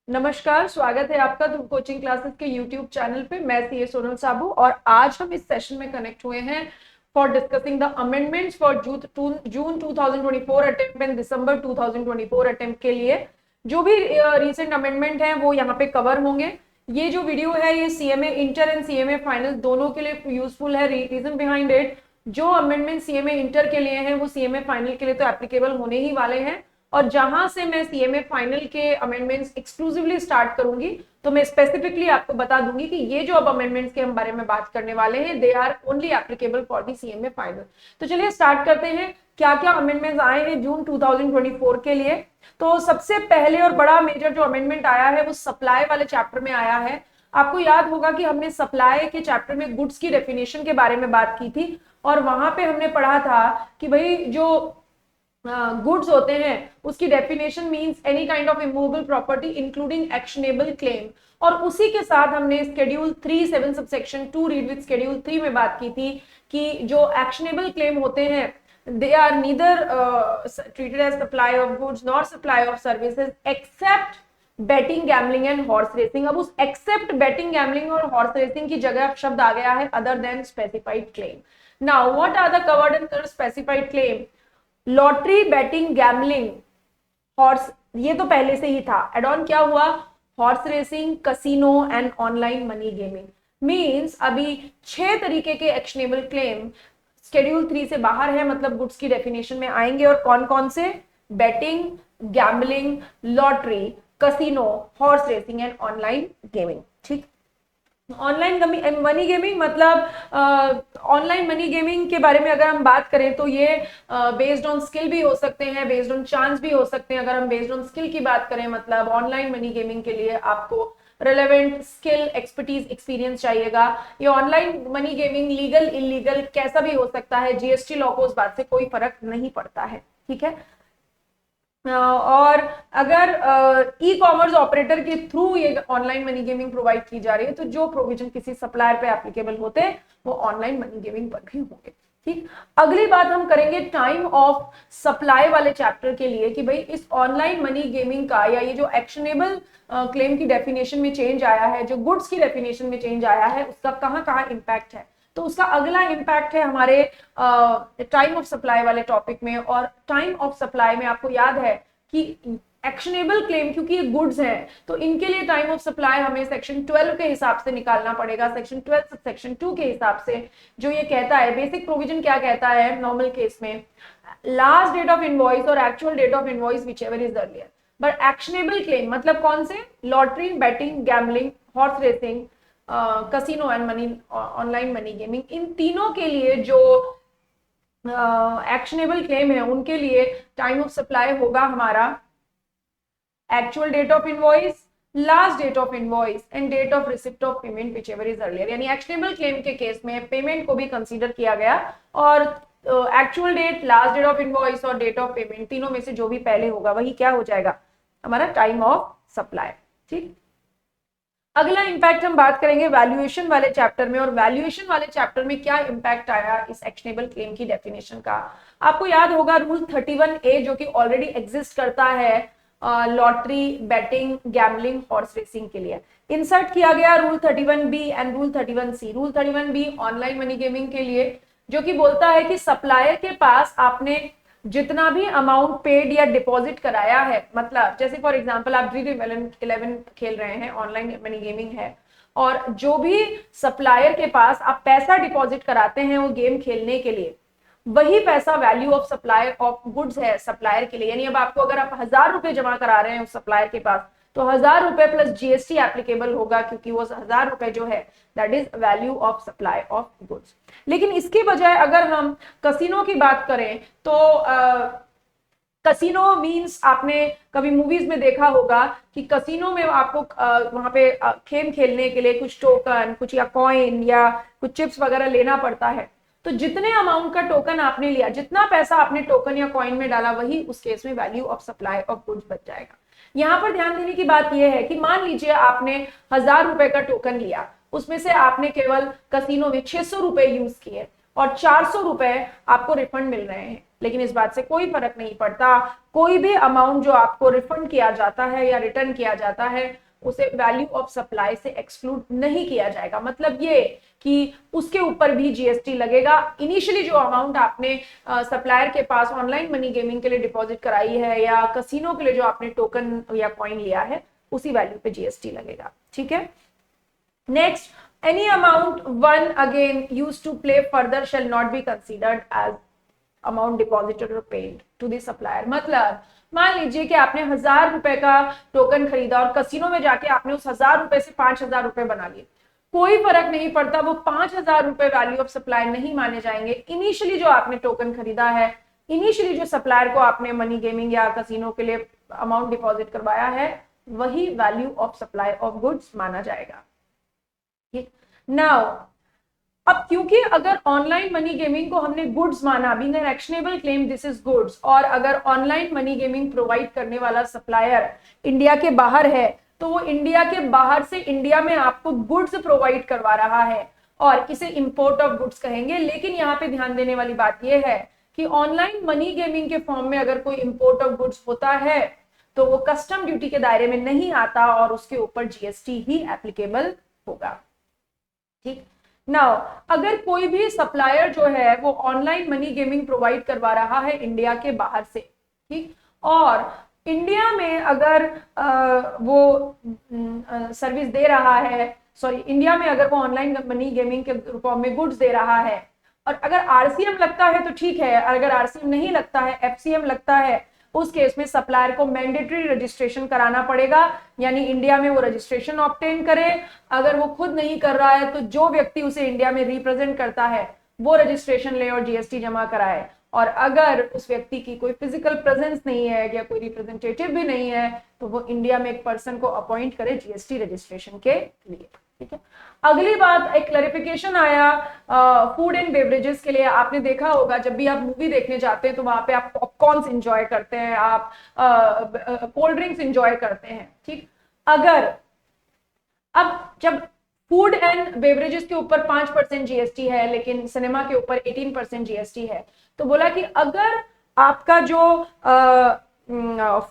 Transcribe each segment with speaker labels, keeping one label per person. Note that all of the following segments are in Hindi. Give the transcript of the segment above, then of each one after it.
Speaker 1: नमस्कार, स्वागत है आपका ध्रुव कोचिंग क्लासेस के यूट्यूब चैनल पे। मैं सीए सोनल साबू और आज हम इस सेशन में कनेक्ट हुए हैं for discussing the amendments for June 2024 attempt and December 2024 attempt के लिए जो भी रिसेंट अमेंडमेंट है वो यहाँ पे कवर होंगे। ये जो वीडियो है ये CMA inter and CMA final दोनों के लिए यूजफुल है। रीजन बिहाइंड इट, जो अमेंडमेंट सीएमए इंटर के लिए हैं वो सीएमए फाइनल के लिए तो एप्लीकेबल होने ही वाले हैं, और जहां से मैं सीएमए फाइनल के अमेंडमेंट्स एक्सक्लूसिवली स्टार्ट करूंगी तो मैं स्पेसिफिकली आपको बता दूंगी कि ये जो अब अमेंडमेंट्स के हम बारे में बात करने वाले हैं they are only applicable for the CMA final. तो चलिए स्टार्ट करते हैं क्या क्या अमेंडमेंट्स आए हैं जून 2024 के लिए। तो सबसे पहले और बड़ा मेजर जो अमेंडमेंट आया है वो सप्लाई वाले चैप्टर में आया है। आपको याद होगा कि हमने सप्लाई के चैप्टर में गुड्स की डेफिनेशन के बारे में बात की थी और वहां पे हमने पढ़ा था कि भाई जो गुड्स होते हैं उसकी definition means any kind of immovable property including actionable claim. और उसी के साथ हमने schedule 3 7 subsection 2 read with schedule 3 में बात की थी कि जो एक्शनेबल क्लेम होते हैं they are neither treated as supply of goods nor supply of services except betting gambling and horse racing. अब उस एक्सेप्ट बेटिंग गैम्बलिंग और हॉर्स रेसिंग की जगह अब शब्द आ गया है other than specified claim. Now what are the covered under specified claim? Lottery, betting, gambling, horse, ये तो पहले से ही था। एड ऑन क्या हुआ? Horse racing, casino and online money gaming. Means अभी 6 तरीके के एक्शनेबल क्लेम शेड्यूल 3 से बाहर है, मतलब गुड्स की डेफिनेशन में आएंगे। और कौन कौन से? Batting, gambling, lottery, casino, horse racing and online gaming. ठीक। ऑनलाइन मनी गेमिंग मतलब ऑनलाइन मनी गेमिंग के बारे में अगर हम बात करें तो ये बेस्ड ऑन स्किल भी हो सकते हैं, बेस्ड ऑन चांस भी हो सकते हैं। अगर हम बेस्ड ऑन स्किल की बात करें मतलब ऑनलाइन मनी गेमिंग के लिए आपको रेलेवेंट स्किल, एक्सपर्टीज, एक्सपीरियंस चाहिएगा। ये online money gaming legal illegal कैसा भी हो सकता है, जीएसटी लॉ को उस बात से कोई फर्क नहीं पड़ता है। ठीक है। और अगर ई कॉमर्स ऑपरेटर के थ्रू ये ऑनलाइन मनी गेमिंग प्रोवाइड की जा रही है तो जो प्रोविजन किसी सप्लायर पे एप्लीकेबल होते हैं वो ऑनलाइन मनी गेमिंग पर भी होंगे। ठीक। अगली बात हम करेंगे टाइम ऑफ सप्लाई वाले चैप्टर के लिए कि भाई इस ऑनलाइन मनी गेमिंग का या ये जो एक्शनेबल क्लेम की डेफिनेशन में चेंज आया है, जो गुड्स की डेफिनेशन में चेंज आया है, उसका कहाँ कहाँ इंपैक्ट है। तो उसका अगला इंपैक्ट है हमारे टाइम ऑफ सप्लाई वाले टॉपिक में। और टाइम ऑफ सप्लाई में आपको याद है कि एक्शनेबल क्लेम क्योंकि ये गुड्स हैं तो इनके लिए टाइम ऑफ सप्लाई हमें सेक्शन 12 के हिसाब से निकालना पड़ेगा। सेक्शन 12 सेक्शन 2 के हिसाब से जो ये कहता है, बेसिक प्रोविजन क्या कहता है नॉर्मल केस में, लास्ट डेट ऑफ इनवॉइस और actual date of invoice whichever is earlier. But actionable claim मतलब कौन से? Lottery, betting, gambling, horse racing, casino and money, online money gaming, इन तीनों के लिए जो एक्शनेबल क्लेम है उनके लिए टाइम ऑफ सप्लाई होगा हमारा actual date of invoice, last date of invoice and date of receipt of payment whichever is earlier. यानी एक्शनेबल क्लेम के केस में पेमेंट को भी कंसीडर किया गया और actual date, last date of invoice और डेट ऑफ पेमेंट तीनों में से जो भी पहले होगा वही क्या हो जाएगा? हमारा टाइम ऑफ सप्लाई। ठीक। अगला इंपैक्ट हम बात करेंगे वैल्यूएशन वाले चैप्टर में। और वैल्यूएशन वाले चैप्टर में क्या इंपैक्ट आया इस एक्शनेबल क्लेम की डेफिनेशन का? आपको याद होगा रूल 31A जो कि ऑलरेडी एग्जिस्ट करता है lottery, betting, gambling, horse racing के लिए। इंसर्ट किया गया rule 31B and rule 31C। Rule 31B online money gaming के लिए जो कि बोलता है कि सप्लायर के पास आपने जितना भी अमाउंट पेड या डिपॉजिट कराया है, मतलब जैसे फॉर एग्जांपल आप ड्रीम 11 खेल रहे हैं, ऑनलाइन मनी गेमिंग है, और जो भी सप्लायर के पास आप पैसा डिपॉजिट कराते हैं वो गेम खेलने के लिए, वही पैसा value of supply of goods है सप्लायर के लिए। यानी अब आपको अगर आप 1000 रुपए जमा करा रहे हैं उस सप्लायर के पास तो 1000 रुपए प्लस जीएसटी एप्लीकेबल होगा क्योंकि वो 1000 रुपए जो है that is value of supply of goods. लेकिन इसके बजाय अगर हम कसिनो की बात करें तो कसिनो मींस आपने कभी मूवीज में देखा होगा कि कसिनो में आपको वहां पे गेम खेलने के लिए कुछ टोकन, कुछ या कॉइन या कुछ चिप्स वगैरह लेना पड़ता है। तो जितने अमाउंट का टोकन आपने लिया, जितना पैसा आपने टोकन या कॉइन में डाला, वही उस केस में value of supply of goods बच जाएगा। यहाँ पर ध्यान देने की बात यह है कि मान लीजिए आपने 1000 रुपए का टोकन लिया, उसमें से आपने केवल कसिनो में 600 रुपए यूज किए और 400 रुपए आपको रिफंड मिल रहे हैं। लेकिन इस बात से कोई फर्क नहीं पड़ता, कोई भी अमाउंट जो आपको रिफंड किया जाता है या रिटर्न किया जाता है उसे वैल्यू ऑफ सप्लाई से एक्सक्लूड नहीं किया जाएगा। मतलब ये कि उसके ऊपर भी जीएसटी लगेगा। इनिशियली जो अमाउंट आपने सप्लायर के पास ऑनलाइन मनी गेमिंग के लिए डिपॉजिट कराई है या कसिनो के लिए जो आपने टोकन या कॉइन लिया है उसी वैल्यू पे जीएसटी लगेगा। ठीक है, next, any amount one again used to play further shall not be considered as amount deposited or paid to the supplier। मतलब मान लीजिए कि आपने 1000 रुपए का टोकन खरीदा और कसिनो में जाके आपने उस 1000 रुपए से 5000 रुपए बना लिए, कोई फर्क नहीं पड़ता, वो 5000 रुपए वैल्यू ऑफ सप्लाई नहीं माने जाएंगे। इनिशियली जो आपने टोकन खरीदा है, इनिशियली जो सप्लायर को आपने मनी गेमिंग या कसिनो के लिए अमाउंट डिपॉजिट करवाया है, वही value of supply of goods माना जाएगा। नाउ अब क्योंकि अगर ऑनलाइन मनी गेमिंग को हमने गुड्स माना, being an actionable claim this is goods, और अगर ऑनलाइन मनी गेमिंग प्रोवाइड करने वाला सप्लायर इंडिया के बाहर है तो वो इंडिया के बाहर से इंडिया में आपको गुड्स प्रोवाइड करवा रहा है और इसे इंपोर्ट ऑफ गुड्स कहेंगे। लेकिन यहाँ पे ध्यान देने वाली बात यह है कि ऑनलाइन मनी गेमिंग के फॉर्म में अगर कोई इंपोर्ट ऑफ गुड्स होता है तो वो कस्टम ड्यूटी के दायरे में नहीं आता और उसके ऊपर जीएसटी ही एप्लीकेबल होगा। ठीक, नाउ अगर कोई भी सप्लायर जो है वो ऑनलाइन मनी गेमिंग प्रोवाइड करवा रहा है इंडिया के बाहर से, ठीक, और इंडिया में अगर वो सर्विस दे रहा है, सॉरी, इंडिया में अगर वो ऑनलाइन मनी गेमिंग के फॉर्म में गुड्स दे रहा है और अगर आरसीएम लगता है तो ठीक है, अगर आरसीएम नहीं लगता है, एफसीएम लगता है, उस केस में सप्लायर को मैंडेटरी रजिस्ट्रेशन कराना पड़ेगा, यानी इंडिया में वो रजिस्ट्रेशन ऑब्टेन करे। अगर वो खुद नहीं कर रहा है तो जो व्यक्ति उसे इंडिया में रिप्रेजेंट करता है वो रजिस्ट्रेशन ले और जीएसटी जमा कराए। और अगर उस व्यक्ति की कोई फिजिकल प्रेजेंस नहीं है या कोई रिप्रेजेंटेटिव भी नहीं है तो वो इंडिया में एक पर्सन को अपॉइंट करे जीएसटी रजिस्ट्रेशन के लिए। ठीक है, अगली बात, एक क्लैरिफिकेशन आया फूड एंड बेवरेजेस के लिए। आपने देखा होगा जब भी आप मूवी देखने जाते हैं तो वहां पे आप पॉपकॉर्न्स एंजॉय करते हैं, आप कोल्ड ड्रिंक्स एंजॉय करते हैं। ठीक, अगर अब जब फूड एंड बेवरेजेस के ऊपर 5% जीएसटी है लेकिन सिनेमा के ऊपर 18% जीएसटी है, तो बोला कि अगर आपका जो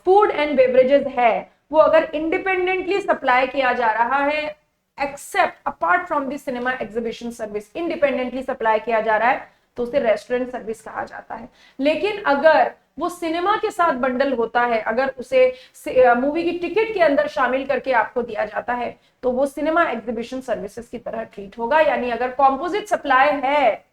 Speaker 1: फूड एंड बेवरेजेस है वो अगर इंडिपेंडेंटली सप्लाई किया जा रहा है, except apart from the cinema exhibition service, independently supply किया जा रहा है तो उसे रेस्टोरेंट सर्विस कहा जाता है। लेकिन अगर वो सिनेमा के साथ बंडल होता है, अगर उसे मूवी की टिकट के अंदर शामिल करके आपको दिया जाता है तो वो सिनेमा एग्जीबिशन सर्विसेज की तरह ट्रीट होगा। यानी अगर कॉम्पोजिट सप्लाई है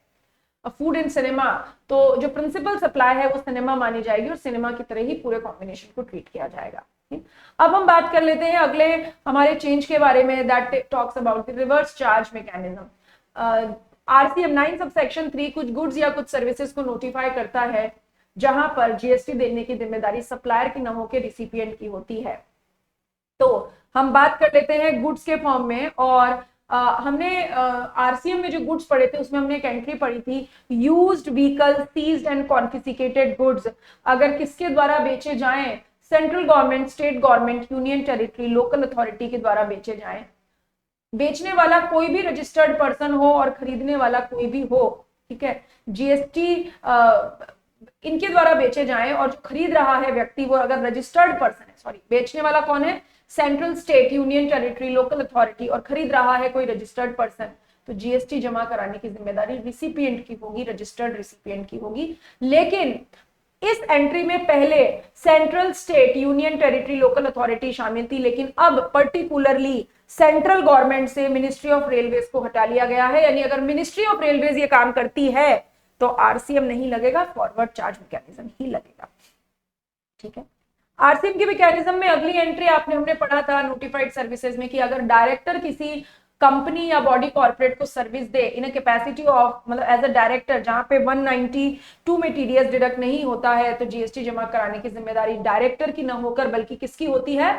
Speaker 1: फूड एंड सिनेमा तो जो प्रिंसिपल सप्लाई है वो सिनेमा मानी जाएगी और सिनेमा की तरह ही पूरे कॉम्बिनेशन को ट्रीट किया जाएगा। अब हम बात कर लेते हैं अगले हमारे चेंज के बारे में, that talks about the reverse charge mechanism. RCM 9 sub section 3 कुछ गुड्स या कुछ सर्विसेज को नोटिफाई करता है जहां पर जीएसटी देने की जिम्मेदारी सप्लायर की न होकर रिसिपिएंट की होती है। तो हम बात कर लेते हैं गुड्स के फॉर्म में, और हमने आरसीएम में जो गुड्स पढ़े थे उसमें हमने एक एंट्री पढ़ी थी, used vehicle seized and confiscated goods अगर किसके द्वारा बेचे जाएं, central government, state government, union territory, local authority के द्वारा बेचे जाएं, बेचने वाला कोई भी रजिस्टर्ड पर्सन हो और खरीदने वाला कोई भी हो, ठीक है, जीएसटी इनके द्वारा बेचे जाएं और जो खरीद रहा है व्यक्ति वो अगर रजिस्टर्ड पर्सन है, सॉरी, बेचने वाला कौन है, central, state, union territory, local authority, और खरीद रहा है कोई रजिस्टर्ड पर्सन, तो जीएसटी जमा कराने की जिम्मेदारी रिसिपिएंट की होगी, रजिस्टर्ड रिसिपिएंट की होगी। लेकिन इस एंट्री में पहले central, state, union territory, local authority शामिल थी, लेकिन अब पर्टिकुलरली सेंट्रल गवर्नमेंट से मिनिस्ट्री ऑफ रेलवेज को हटा लिया गया है। यानी अगर मिनिस्ट्री ऑफ रेलवेज ये काम करती है तो आरसीएम नहीं लगेगा, फॉरवर्ड चार्ज मैकेनिज्म ही लगेगा। ठीक है, आरसीएम के मैकेनिज्म में अगली एंट्री हमने पढ़ा था नोटिफाइड सर्विसेज में कि अगर डायरेक्टर किसी कंपनी या बॉडी कॉर्पोरेट को service they in a capacity of, मतलब एज अ डायरेक्टर, जहां पे 192 में टीडीएस डिडक्ट नहीं होता है तो जीएसटी जमा कराने की जिम्मेदारी डायरेक्टर की न होकर बल्कि किसकी होती है,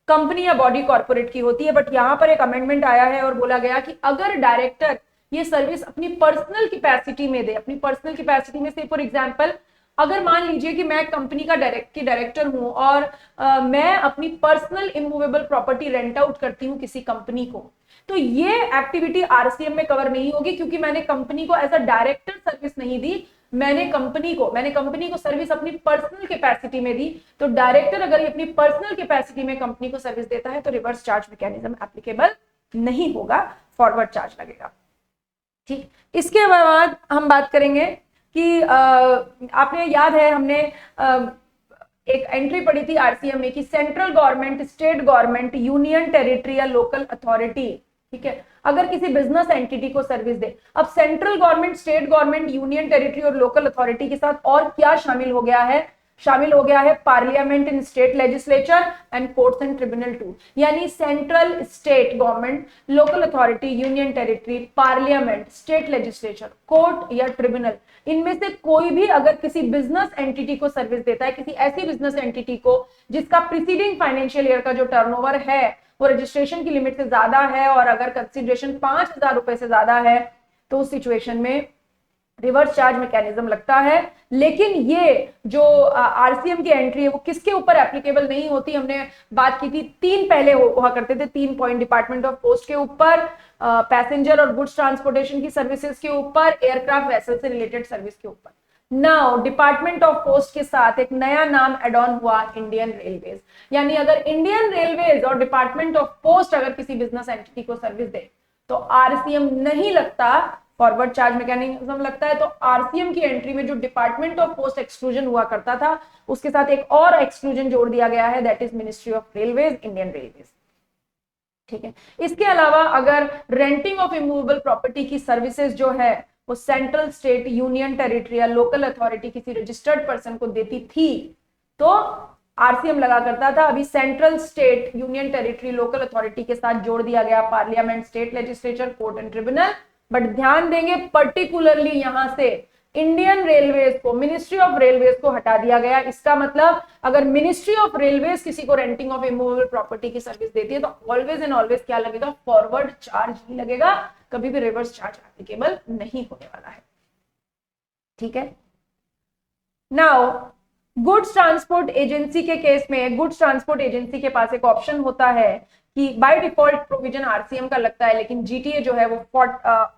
Speaker 1: कंपनी या बॉडी कॉर्पोरेट की होती है। बट यहाँ पर एक अमेंडमेंट आया है और बोला गया कि अगर डायरेक्टर ये सर्विस अपनी पर्सनल कैपेसिटी में दे, अपनी पर्सनल कैपेसिटी में से फॉर एग्जांपल अगर मान लीजिए कि मैं कंपनी का डायरेक्टर हूं और मैं अपनी personal immovable property rent out करती हूं किसी कंपनी को, तो ये एक्टिविटी आरसीएम में कवर नहीं होगी क्योंकि मैंने कंपनी को एज अ डायरेक्टर सर्विस नहीं दी, मैंने कंपनी को सर्विस अपनी पर्सनल कैपेसिटी में दी, तो डायरेक्टर अगर ये अपनी पर्सनल कैपेसिटी में कंपनी को सर्विस देता है तो रिवर्स चार्ज मैकेनिज्म एप्लीकेबल नहीं होगा, फॉरवर्ड चार्ज लगेगा। ठीक, इसके बाद हम बात करेंगे कि आपने याद है हमने एक एंट्री पढ़ी थी आरसीएम में कि central government, state government, union territory या लोकल अथॉरिटी, ठीक है, अगर किसी बिजनेस एंटिटी को सर्विस दे। अब central government, state government, union territory और लोकल अथॉरिटी के साथ और क्या शामिल हो गया है? शामिल हो गया है parliament in state legislature and courts and tribunal too. यानी central, state government, local authority, union territory, parliament, state legislature, court या ट्रिब्यूनल, इनमें से कोई भी अगर किसी बिजनेस एंटिटी को सर्विस देता है, किसी ऐसी बिजनेस एंटिटी को जिसका प्रीसीडिंग फाइनेंशियल ईयर का जो टर्नओवर है वो रजिस्ट्रेशन की लिमिट से ज्यादा है और अगर कंसिडरेशन 5,000 रुपए से ज्यादा है, तो उस सिचुएशन में रिवर्स चार्ज मैकेनिज्म लगता है। लेकिन ये जो आरसीएम की एंट्री है वो किसके ऊपर एप्लीकेबल नहीं होती? हमने बात की थी, तीन पहले हुआ करते थे, 3 पॉइंट, डिपार्टमेंट ऑफ पोस्ट के ऊपर, पैसेंजर और गुड्स ट्रांसपोर्टेशन की सर्विसेज के ऊपर, एयरक्राफ्ट वेसल से रिलेटेड सर्विस के ऊपर। नाउ डिपार्टमेंट ऑफ पोस्ट के साथ एक नया नाम एड ऑन हुआ, इंडियन रेलवेज। यानी अगर इंडियन रेलवेज और डिपार्टमेंट ऑफ पोस्ट अगर किसी बिजनेस एंटिटी को सर्विस दे तो आरसीएम नहीं लगता, फॉरवर्ड चार्ज मैकेनिज्म लगता है। तो आरसीएम की एंट्री में जो डिपार्टमेंट ऑफ पोस्ट एक्सक्लूजन हुआ करता था उसके साथ एक और एक्सक्लूजन जोड़ दिया गया है, that is ministry of railways, Indian railways. ठीक है, इसके अलावा अगर रेंटिंग ऑफ इमूवेबल प्रॉपर्टी की सर्विसेज जो है वो सेंट्रल, स्टेट, यूनियन टेरिटरी या लोकल अथॉरिटी किसी रजिस्टर्ड पर्सन को देती थी तो आरसीएम लगा करता था। अभी central, state, union territory, local authority के साथ जोड़ दिया गया parliament, state legislature, court and tribunal. But ध्यान देंगे पर्टिकुलरली यहां से इंडियन रेलवेज को, मिनिस्ट्री ऑफ रेलवेज को हटा दिया गया। इसका मतलब अगर मिनिस्ट्री ऑफ रेलवेज किसी को रेंटिंग ऑफ इमूवेबल प्रॉपर्टी की सर्विस देती है तो ऑलवेज एंड ऑलवेज क्या लगेगा? फॉरवर्ड चार्ज ही लगेगा, कभी भी रिवर्स चार्ज एप्लीकेबल नहीं होने वाला है। ठीक है, नाउ गुड्स ट्रांसपोर्ट एजेंसी के केस में गुड्स ट्रांसपोर्ट एजेंसी के पास एक ऑप्शन होता है कि बाय डिफॉल्ट प्रोविजन आरसीएम का लगता है, लेकिन जीटीए जो है वो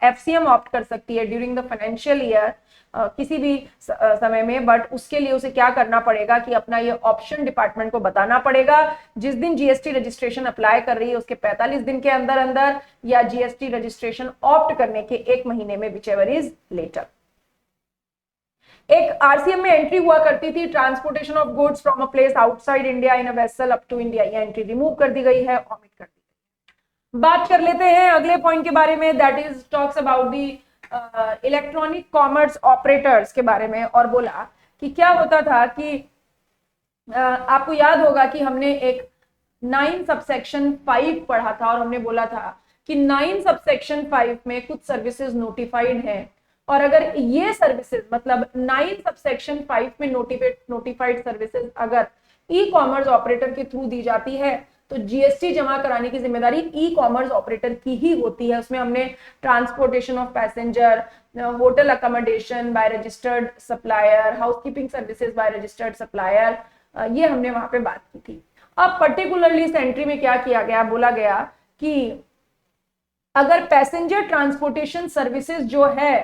Speaker 1: एफसीएम ऑप्ट कर सकती है ड्यूरिंग द फाइनेंशियल ईयर किसी भी समय में। बट उसके लिए उसे क्या करना पड़ेगा कि अपना ये ऑप्शन डिपार्टमेंट को बताना पड़ेगा। जिस दिन जीएसटी रजिस्ट्रेशन अप्लाई कर रही है उसके 45 दिन के अंदर अंदर या जीएसटी रजिस्ट्रेशन ऑप्ट करने के 1 महीने में, विचएवर इज लेटर। एक आरसीएम में एंट्री हुआ करती थी, transportation of goods from a place outside India in a vessel up to India. ये एंट्री रिमूव कर दी गई है, ऑमिट कर दी गई। बात कर लेते हैं अगले पॉइंट के बारे में, that is talks about the electronic commerce operators के बारे में। और बोला कि क्या होता था कि आपको याद होगा कि हमने एक 9 सबसेक्शन 5 पढ़ा था और हमने बोला था कि 9 सबसेक्शन 5 में कुछ सर्विसेज नोटिफाइड हैं और अगर ये सर्विसेज मतलब 9 सबसेक्शन 5 में नोटिफाइड सर्विसेज अगर ई कॉमर्स ऑपरेटर के थ्रू दी जाती है तो जीएसटी जमा कराने की जिम्मेदारी ई कॉमर्स ऑपरेटर की ही होती है। उसमें हमने transportation of passenger, hotel accommodation by registered supplier, housekeeping services by registered supplier, ये हमने वहां पे बात की थी। अब पर्टिकुलरली इस एंट्री में क्या किया गया, बोला गया कि अगर पैसेंजर ट्रांसपोर्टेशन सर्विसेज जो है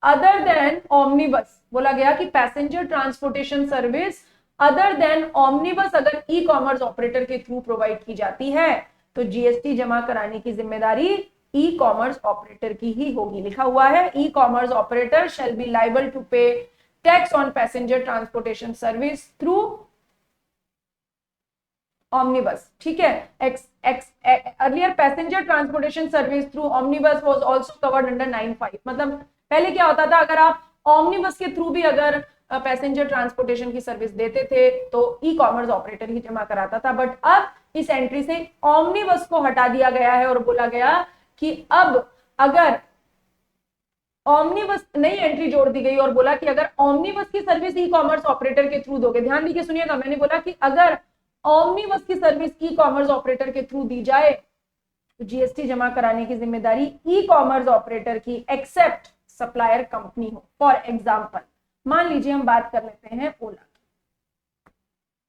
Speaker 1: अदर देन ऑमनीबस, बोला गया कि passenger transportation service other than omnibus अगर ई कॉमर्स ऑपरेटर के थ्रू प्रोवाइड की जाती है तो जीएसटी जमा कराने की जिम्मेदारी ई कॉमर्स ऑपरेटर की ही होगी। लिखा हुआ है e commerce operator shall be liable to pay tax on passenger transportation service through omnibus. ठीक है, earlier passenger transportation service through omnibus was also covered under 9(5). मतलब पहले क्या होता था, अगर आप ऑमनीबस के थ्रू भी अगर पैसेंजर ट्रांसपोर्टेशन की सर्विस देते थे तो ई कॉमर्स ऑपरेटर ही जमा कराता था। बट अब इस एंट्री से ऑमनीबस को हटा दिया गया है और बोला गया कि अब अगर ऑमनीबस, नई एंट्री जोड़ दी गई और बोला कि अगर ऑमनीबस की सर्विस ई कॉमर्स ऑपरेटर के थ्रू दोगे, ध्यान दीजिए सुनिएगा, मैंने बोला कि अगर ऑमनीबस की सर्विस ई कॉमर्स ऑपरेटर के थ्रू दी जाए तो जीएसटी जमा कराने की जिम्मेदारी ई कॉमर्स ऑपरेटर की एक्सेप्ट सप्लायर कंपनी हो। फॉर एग्जाम्पल मान लीजिए हम बात कर लेते हैं ओला की।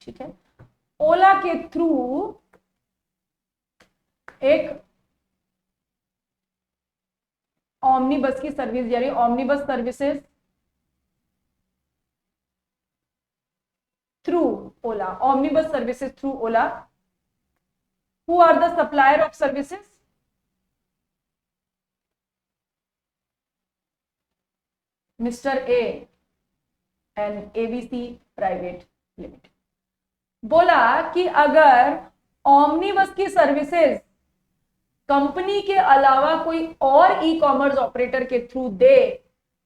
Speaker 1: ठीक है, ओला के थ्रू एक ऑमनीबस की सर्विस जा रही है, omnibus services Ola, omnibus services through Ola. Who are the supplier of services? Mister A and ABC private limited. बोला कि अगर ऑमनीबस की सर्विसेज कंपनी के अलावा कोई और ई कॉमर्स ऑपरेटर के थ्रू दे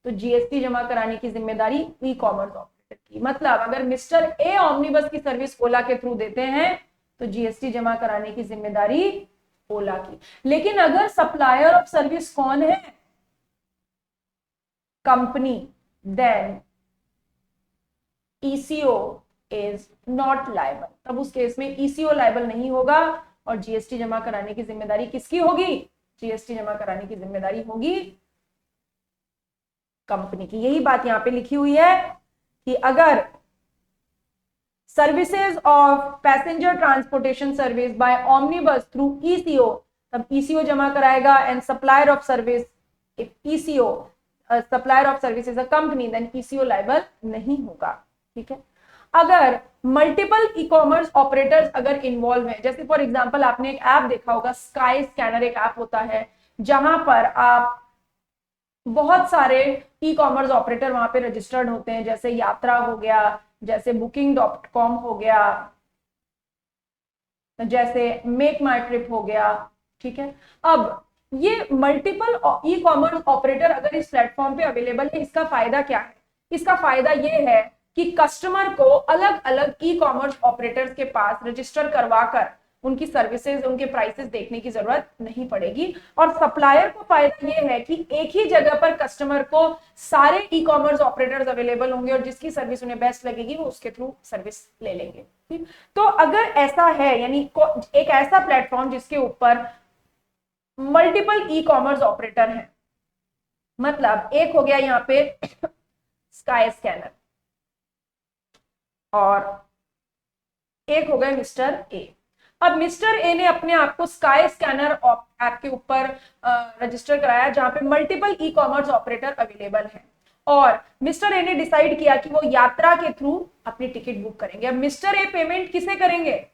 Speaker 1: तो जीएसटी जमा कराने की जिम्मेदारी ई कॉमर्स ऑपरेटर की. मतलब अगर मिस्टर ए ऑमनीबस की सर्विस ओला के थ्रू देते हैं तो जीएसटी जमा कराने की जिम्मेदारी ओला की. लेकिन अगर सप्लायर ऑफ सर्विस कौन है? Company, then ECO is not liable. तब उस केस में ईसीओ लायबल नहीं होगा और जीएसटी जमा कराने की जिम्मेदारी किसकी होगी? जीएसटी जमा कराने की जिम्मेदारी होगी कंपनी की. यही बात यहां पे लिखी हुई है कि अगर services of passenger transportation service by omnibus through ECO, तब ईसीओ जमा कराएगा. And supplier of service, if ECO supplier of service is a company, then ECO liable नहीं होगा. ठीक है. अगर मल्टीपल ई कॉमर्स ऑपरेटर्स अगर इन्वॉल्व हैं, जैसे फॉर एग्जांपल आपने एक ऐप देखा होगा, स्काई स्कैनर एक ऐप होता है जहां पर आप बहुत सारे ई कॉमर्स ऑपरेटर वहां पे रजिस्टर्ड होते हैं, जैसे यात्रा हो गया, जैसे booking.com हो गया, जैसे मेक माई ट्रिप हो गया. ठीक है. अब ये मल्टीपल ई कॉमर्स ऑपरेटर अगर इस प्लेटफॉर्म पे अवेलेबल है, इसका फायदा क्या है? इसका फायदा ये है कि कस्टमर को अलग अलग ई कॉमर्स ऑपरेटर्स के पास रजिस्टर करवाकर उनकी सर्विसेज, उनके प्राइसेस देखने की जरूरत नहीं पड़ेगी. और सप्लायर को फायदा ये है कि एक ही जगह पर कस्टमर को सारे ई कॉमर्स ऑपरेटर्स अवेलेबल होंगे और जिसकी सर्विस उन्हें बेस्ट लगेगी वो उसके थ्रू सर्विस ले लेंगे. ठीक. तो अगर ऐसा है, यानी एक ऐसा प्लेटफॉर्म जिसके ऊपर मल्टीपल ई कॉमर्स ऑपरेटर हैं, मतलब एक हो गया यहाँ पे स्काई स्कैनर और एक हो गया मिस्टर ए. अब मिस्टर ए ने अपने आप को स्काई स्कैनर ऐप के ऊपर रजिस्टर कराया जहां पे multiple e commerce operator available हैं और मिस्टर ए ने डिसाइड किया कि वो यात्रा के थ्रू अपनी टिकट बुक करेंगे. अब मिस्टर ए पेमेंट किसे करेंगे?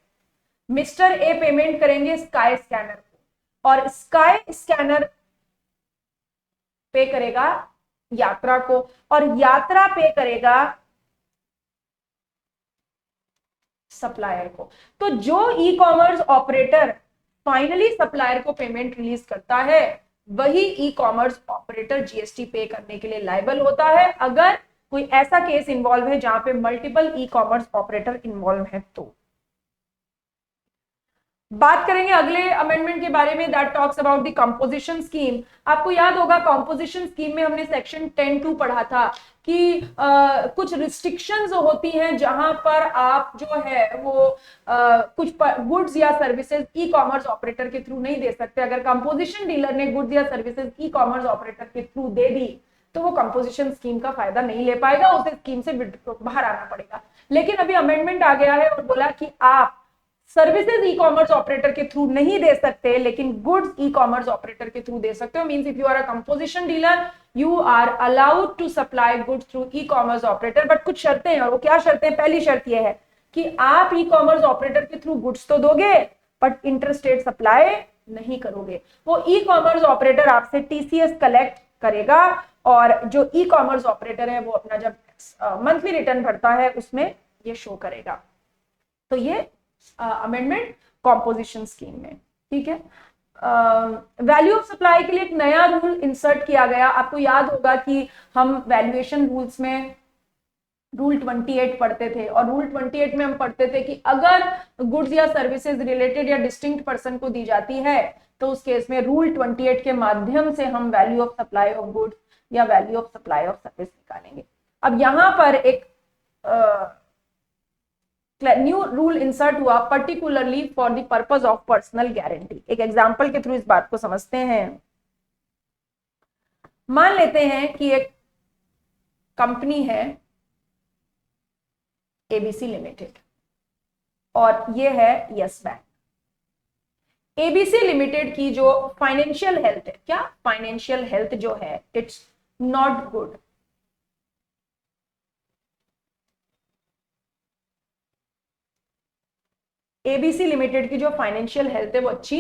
Speaker 1: मिस्टर ए पेमेंट करेंगे स्काई स्कैनर को और स्काई स्कैनर पे करेगा यात्रा को और यात्रा पे करेगा सप्लायर को. तो जो ई कॉमर्स ऑपरेटर फाइनली सप्लायर को पेमेंट रिलीज करता है वही ई कॉमर्स ऑपरेटर जीएसटी पे करने के लिए लायबल होता है अगर कोई ऐसा केस इन्वॉल्व है जहां पे multiple e commerce operator involve है. तो बात करेंगे अगले अमेंडमेंट के बारे में, that talks about the composition scheme. आपको याद होगा कंपोजिशन स्कीम में हमने सेक्शन 10(2) पढ़ा था कि कुछ रिस्ट्रिक्शंस होती हैं जहां पर आप जो है वो कुछ गुड्स या सर्विसेज ई कॉमर्स ऑपरेटर के थ्रू नहीं दे सकते. अगर कंपोजिशन डीलर ने गुड्स या सर्विसेज ई कॉमर्स ऑपरेटर के थ्रू दे दी तो वो कंपोजिशन स्कीम का फायदा नहीं ले पाएगा, उसे स्कीम से बाहर आना पड़ेगा. लेकिन अभी अमेंडमेंट आ गया है और बोला कि आप सर्विसेज ई कॉमर्स ऑपरेटर के थ्रू नहीं दे सकते लेकिन गुड्स ई कॉमर्स ऑपरेटर के थ्रू दे सकते हो. Means if you are a composition dealer you are allowed to supply goods through e commerce operator. But कुछ शर्तें हैं और वो क्या शर्तें? पहली शर्त ये है कि आप ई कॉमर्स ऑपरेटर के थ्रू गुड्स तो दोगे बट इंटरस्टेट सप्लाई नहीं करोगे. वो ई कॉमर्स ऑपरेटर आपसे टीसीएस कलेक्ट करेगा और जो ई कॉमर्स ऑपरेटर है वो अपना जब मंथली रिटर्न भरता है उसमें ये शो करेगा. तो ये अमेंडमेंट कॉम्पोजिशन स्कीम में. ठीक है. वैल्यू ऑफ सप्लाई के लिए एक नया रूल इंसर्ट किया गया. आपको याद होगा कि हम वैल्यूएशन रूल्स में रूल 28 पढ़ते थे और रूल 28 में हम पढ़ते थे कि अगर गुड्स या सर्विसेज रिलेटेड या डिस्टिंक्ट पर्सन को दी जाती है तो उस केस में रूल 28 के माध्यम से हम value of supply of goods या value of supply of service निकालेंगे. अब यहां पर एक न्यू रूल इंसर्ट हुआ particularly for the purpose of personal guarantee. एक एग्जांपल के थ्रू इस बात को समझते हैं. मान लेते हैं कि एक कंपनी है एबीसी लिमिटेड और ये है यस बैंक. एबीसी लिमिटेड की जो फाइनेंशियल हेल्थ है, क्या फाइनेंशियल हेल्थ जो है it's not good. ABC limited की जो फाइनेंशियल हेल्थ है वो अच्छी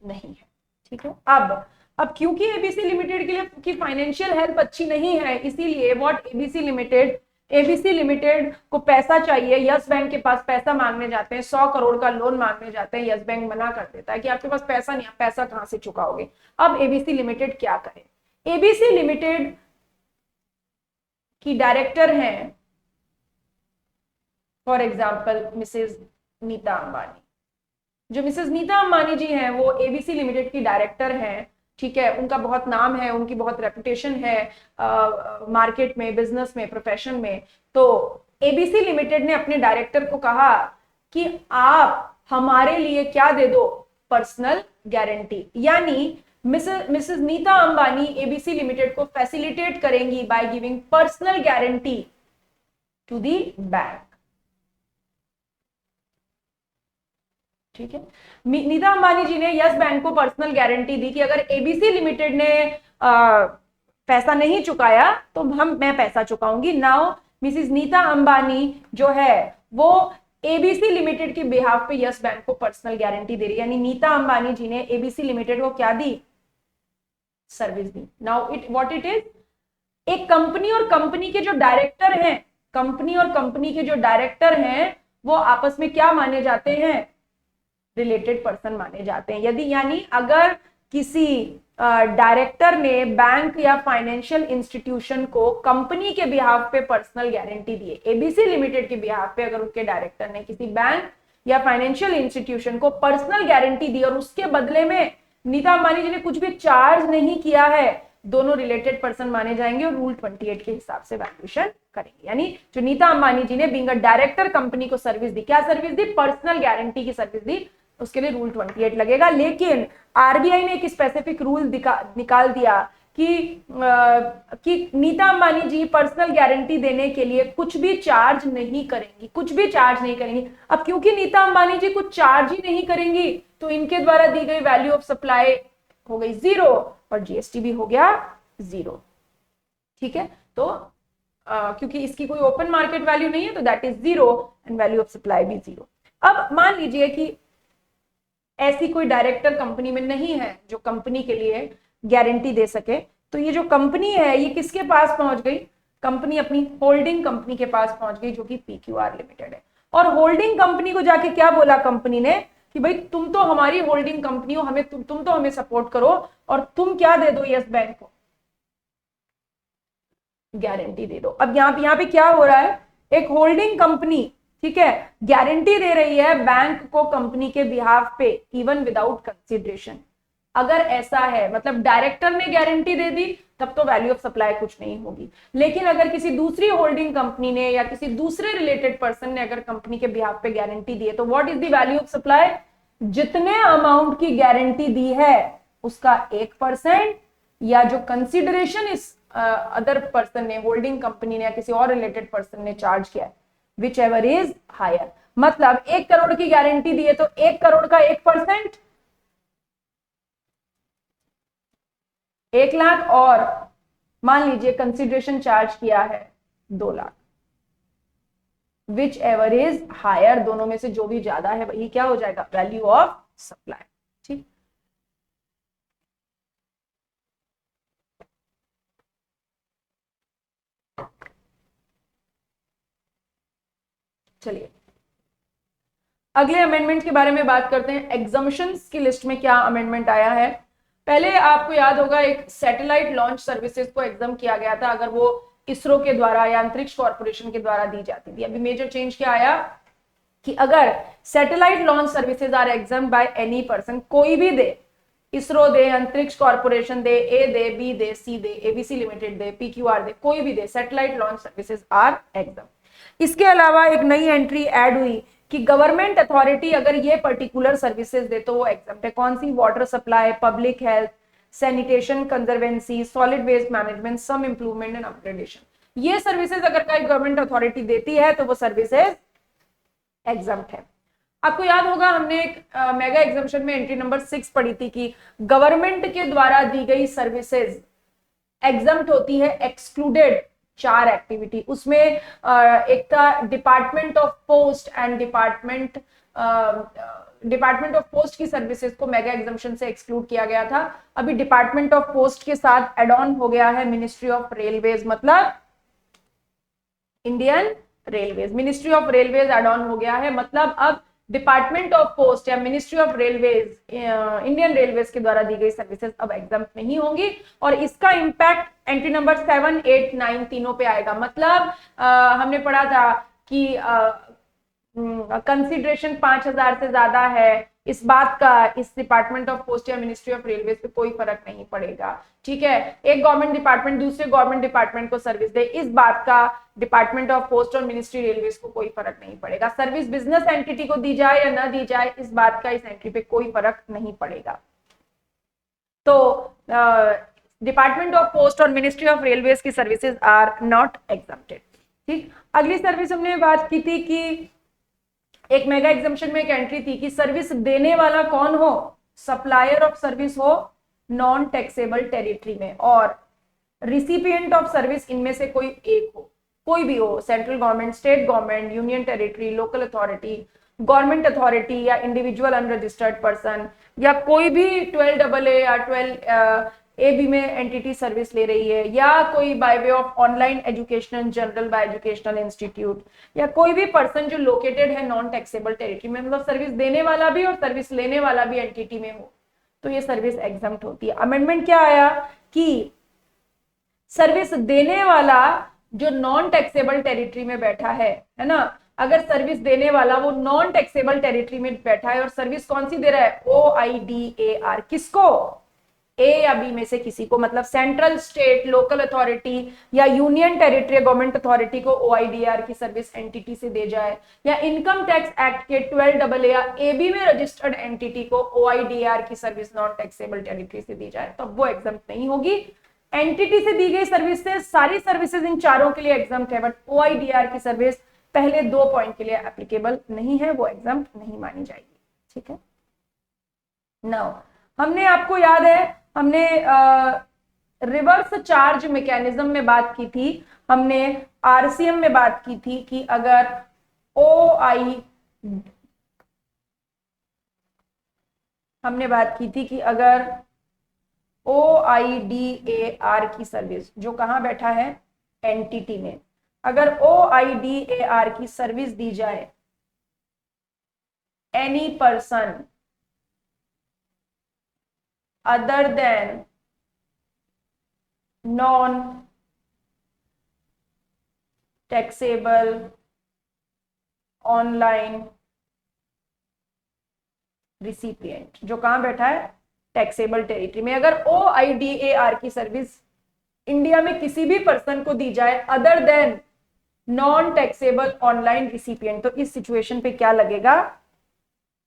Speaker 1: नहीं है। ठीक है, अब क्योंकि एबीसी लिमिटेड के लिए की फाइनेंशियल हेल्थ अच्छी नहीं है, इसीलिए व्हाट एबीसी लिमिटेड को पैसा चाहिए, यस बैंक के पास पैसा मांगने जाते हैं, 100 करोड़ का लोन मांगने जाते हैं, यस बैंक मना कर देता है कि आपके पास पैसा नहीं, आप पैसा कहां से चुकाओगे। अब एबीसी लिमिटेड क्या करे? एबीसी लिमिटेड की डायरेक्टर हैं for example Mrs Nita Ambani. जो मिसेस नीता अंबानी जी हैं वो एबीसी लिमिटेड की डायरेक्टर हैं। ठीक है, उनका बहुत नाम है, उनकी बहुत रेपुटेशन है मार्केट में, बिजनेस में, प्रोफेशन में। तो एबीसी लिमिटेड ने अपने डायरेक्टर को कहा कि आप हमारे लिए क्या दे दो, पर्सनल गारंटी। यानी Mrs Nita Ambani ABC limited को फैसिलिटेट करेंगी by giving personal guarantee to the bank. ठीक है, नीता अंबानी जी ने यस बैंक को पर्सनल गारंटी दी कि अगर एबीसी लिमिटेड ने पैसा नहीं चुकाया तो मैं पैसा चुकाऊंगी। नाउ मिसेस नीता अंबानी जो है वो एबीसी लिमिटेड के बिहाफ पे यस बैंक को पर्सनल गारंटी दे रही है। यानी नीता अंबानी जी ने एबीसी लिमिटेड को क्या दी, सर्विस दी। नाउ व्हाट इट इज, एक कंपनी और कंपनी के जो डायरेक्टर हैं, कंपनी और कंपनी के जो डायरेक्टर हैं वो आपस में क्या माने जाते हैं, रिलेटेड पर्सन माने जाते हैं। यदि यानी अगर किसी डायरेक्टर ने बैंक या फाइनेंशियल इंस्टीट्यूशन को कंपनी के बिहाफ पे पर्सनल गारंटी दी, एबीसी लिमिटेड के बिहाफ पे अगर उनके डायरेक्टर ने किसी बैंक या फाइनेंशियल इंस्टीट्यूशन को पर्सनल गारंटी दी और उसके बदले में नीता अंबानी जी ने कुछ भी चार्ज नहीं किया है, दोनों रिलेटेड पर्सन माने जाएंगे और रूल 28 के हिसाब से वैल्यूएशन करेंगे। यानी जो नीता अंबानी जी ने बीइंग अ डायरेक्टर कंपनी को सर्विस दी, क्या सर्विस दी, पर्सनल गारंटी की सर्विस दी, उसके लिए रूल 28 लगेगा। लेकिन आरबीआई ने एक स्पेसिफिक रूल निकाल दिया कि नीता अंबानी जी पर्सनल गारंटी देने के लिए कुछ भी चार्ज नहीं करेंगी, कुछ भी चार्ज नहीं करेंगी। अब क्योंकि नीता अंबानी जी कुछ चार्ज ही नहीं करेंगी तो इनके द्वारा दी गई वैल्यू ऑफ सप्लाई हो गई 0 और जीएसटी भी हो गया 0। ठीक है, तो क्योंकि इसकी कोई ओपन मार्केट वैल्यू नहीं है तो that is 0 and value of supply भी 0। अब मान लीजिए कि ऐसी कोई डायरेक्टर कंपनी में नहीं है जो कंपनी के लिए गारंटी दे सके, तो ये जो कंपनी है ये किसके पास पहुंच गई, कंपनी अपनी होल्डिंग कंपनी के पास पहुंच गई जो कि पीक्यूआर लिमिटेड है। और होल्डिंग कंपनी को जाके क्या बोला कंपनी ने कि भाई तुम तो हमारी होल्डिंग कंपनी हो, हमें तुम तो हमें सपोर्ट करो और तुम क्या दे दो यस बैंक को, गारंटी दे दो। अब यहाँ पे क्या हो रहा है, एक होल्डिंग कंपनी, ठीक है, गारंटी दे रही है बैंक को कंपनी के बिहाफ पे इवन विदाउट कंसिडरेशन। अगर ऐसा है मतलब डायरेक्टर ने गारंटी दे दी तब तो वैल्यू ऑफ सप्लाई कुछ नहीं होगी। लेकिन अगर किसी दूसरी होल्डिंग कंपनी ने या किसी दूसरे रिलेटेड पर्सन ने अगर कंपनी के बिहाफ पे गारंटी दी है तो what is the value of supply, जितने अमाउंट की गारंटी दी है उसका 1% या जो कंसिडरेशन इस अदर पर्सन ने, होल्डिंग कंपनी ने या किसी और रिलेटेड पर्सन ने चार्ज किया, विच एवर इज हायर। मतलब 1 करोड़ की गारंटी दी है तो 1 करोड़ का 1%, 1 लाख, और मान लीजिए कंसिडरेशन चार्ज किया है 2 lakh, whichever is higher, दोनों में से जो भी ज्यादा है वही क्या हो जाएगा, वैल्यू ऑफ सप्लाई। ठीक, चलिए अगले अमेंडमेंट के बारे में बात करते हैं। एग्जम्पशंस की लिस्ट में क्या अमेंडमेंट आया है, पहले आपको याद होगा एक सैटेलाइट लॉन्च सर्विसेज को एग्जाम किया गया था अगर वो इसरो के द्वारा या अंतरिक्ष कॉर्पोरेशन के द्वारा दी जाती थी। अभी मेजर चेंज क्या आया कि अगर satellite launch services are exempt by any person, कोई भी दे, इसरो दे, अंतरिक्ष कॉर्पोरेशन दे, ए दे, बी दे, सी दे, एबीसी लिमिटेड दे, पीक्यूआर दे, कोई भी दे, satellite launch services are exempt. इसके अलावा एक नई एंट्री ऐड हुई कि गवर्नमेंट अथॉरिटी अगर ये पर्टिकुलर सर्विसेज दे तो वो एग्जाम्प्ट है। कौन सी, water supply, public health, sanitation, conservancy, solid waste management, some improvement and upgradation. ये सर्विसेज अगर कोई गवर्नमेंट अथॉरिटी देती है तो वो सर्विसेज एग्जाम्प्ट है। आपको याद होगा हमने एक मेगा एग्जाम्पशन में एंट्री नंबर 6 पढ़ी थी कि गवर्नमेंट के द्वारा दी गई सर्विसेज एग्जाम्प्ट होती है, एक्सक्लूडेड 4 एक्टिविटी। उसमें एक था department of post and department department of post की सर्विसेज को मेगा एग्जम्पशन से एक्सक्लूड किया गया था। अभी डिपार्टमेंट ऑफ पोस्ट के साथ एड ऑन हो गया है मिनिस्ट्री ऑफ रेलवेज, मतलब Indian railways. Ministry of railways add on हो गया है, मतलब अब डिपार्टमेंट ऑफ पोस्ट या ministry of railways, Indian railways के द्वारा दी गई सर्विसेज अब एग्जम्प्ट नहीं होंगी और इसका इंपैक्ट एंट्री नंबर 7, 8, 9 तीनों पे आएगा। मतलब हमने पढ़ा था कि कंसिडरेशन 5,000 से ज्यादा है, इस बात का इस डिपार्टमेंट ऑफ पोस्ट या मिनिस्ट्री ऑफ रेलवेज पे कोई फर्क नहीं पड़ेगा। ठीक है, एक गवर्नमेंट डिपार्टमेंट दूसरे गवर्नमेंट डिपार्टमेंट को सर्विस दे, इस बात का डिपार्टमेंट ऑफ पोस्ट और मिनिस्ट्री रेलवेज को कोई फर्क नहीं पड़ेगा। सर्विस बिजनेस एंटिटी को दी जाए या ना दी जाए, इस बात का इस एंट्री पे कोई फर्क नहीं पड़ेगा। तो डिपार्टमेंट ऑफ पोस्ट और मिनिस्ट्री ऑफ रेलवेज की सर्विसेज आर नॉट एग्जम्प्टेड। ठीक, अगली सर्विस हमने बात की थी कि एक मेगा एग्जम्पशन में एक एंट्री थी कि सर्विस देने वाला कौन हो, सप्लायर ऑफ सर्विस हो नॉन टैक्सेबल टेरिटरी में, और रिसिपिएंट ऑफ सर्विस इनमें से कोई एक हो, कोई भी हो, central government, state government, union territory, local authority, government authority या इंडिविजुअल अनरजिस्टर्ड पर्सन, या कोई भी 12AA या 12AB में एंटिटी सर्विस ले रही है, या कोई by way of online educational general by educational institute, या कोई भी पर्सन जो लोकेटेड है नॉन टैक्सेबल टेरिटरी में, मतलब सर्विस देने वाला भी और सर्विस लेने वाला भी एंटिटी में हो, तो ये सर्विस एग्जम्प्ट होती है। अमेंडमेंट क्या आया कि सर्विस देने वाला जो नॉन टैक्सेबल टेरिटरी में बैठा है ना, अगर सर्विस देने वाला वो नॉन टैक्सेबल टेरिटरी में बैठा है और सर्विस कौन सी दे रहा है, OIDAR, किसको, ए या बी में से किसी को, मतलब सेंट्रल, स्टेट, लोकल अथॉरिटी या यूनियन टेरिटरी गवर्नमेंट अथॉरिटी को OIDAR की सर्विस एंटिटी से दे जाए, या इनकम टैक्स एक्ट के 12AA या AB में रजिस्टर्ड एंटिटी को OIDAR की सर्विस नॉन टैक्सेबल टेरिटरी से दी जाए, तब वो एग्जम्प्ट नहीं होगी। एंटिटी से दी गई सर्विस से सारी सर्विसेज इन चारों के लिए एग्जम्प्ट है, बट OIDAR की सर्विस पहले 2 पॉइंट के लिए एप्लीकेबल नहीं है, वो एग्जम्प्ट नहीं मानी जाएगी। ठीक है, नाउ हमने, आपको याद है हमने रिवर्स चार्ज मैकेनिज्म में बात की थी, हमने RCM में बात की थी कि अगर हमने बात की थी कि अगर OIDAR की सर्विस जो कहां बैठा है, एंटिटी में, अगर OIDAR की सर्विस दी जाए any person other than non-taxable online recipient, जो कहां बैठा है, टैक्सेबल टेरिटरी में, अगर OIDAR की सर्विस इंडिया में किसी भी पर्सन को दी जाए other than non taxable online recipient, तो इस सिचुएशन पे क्या लगेगा,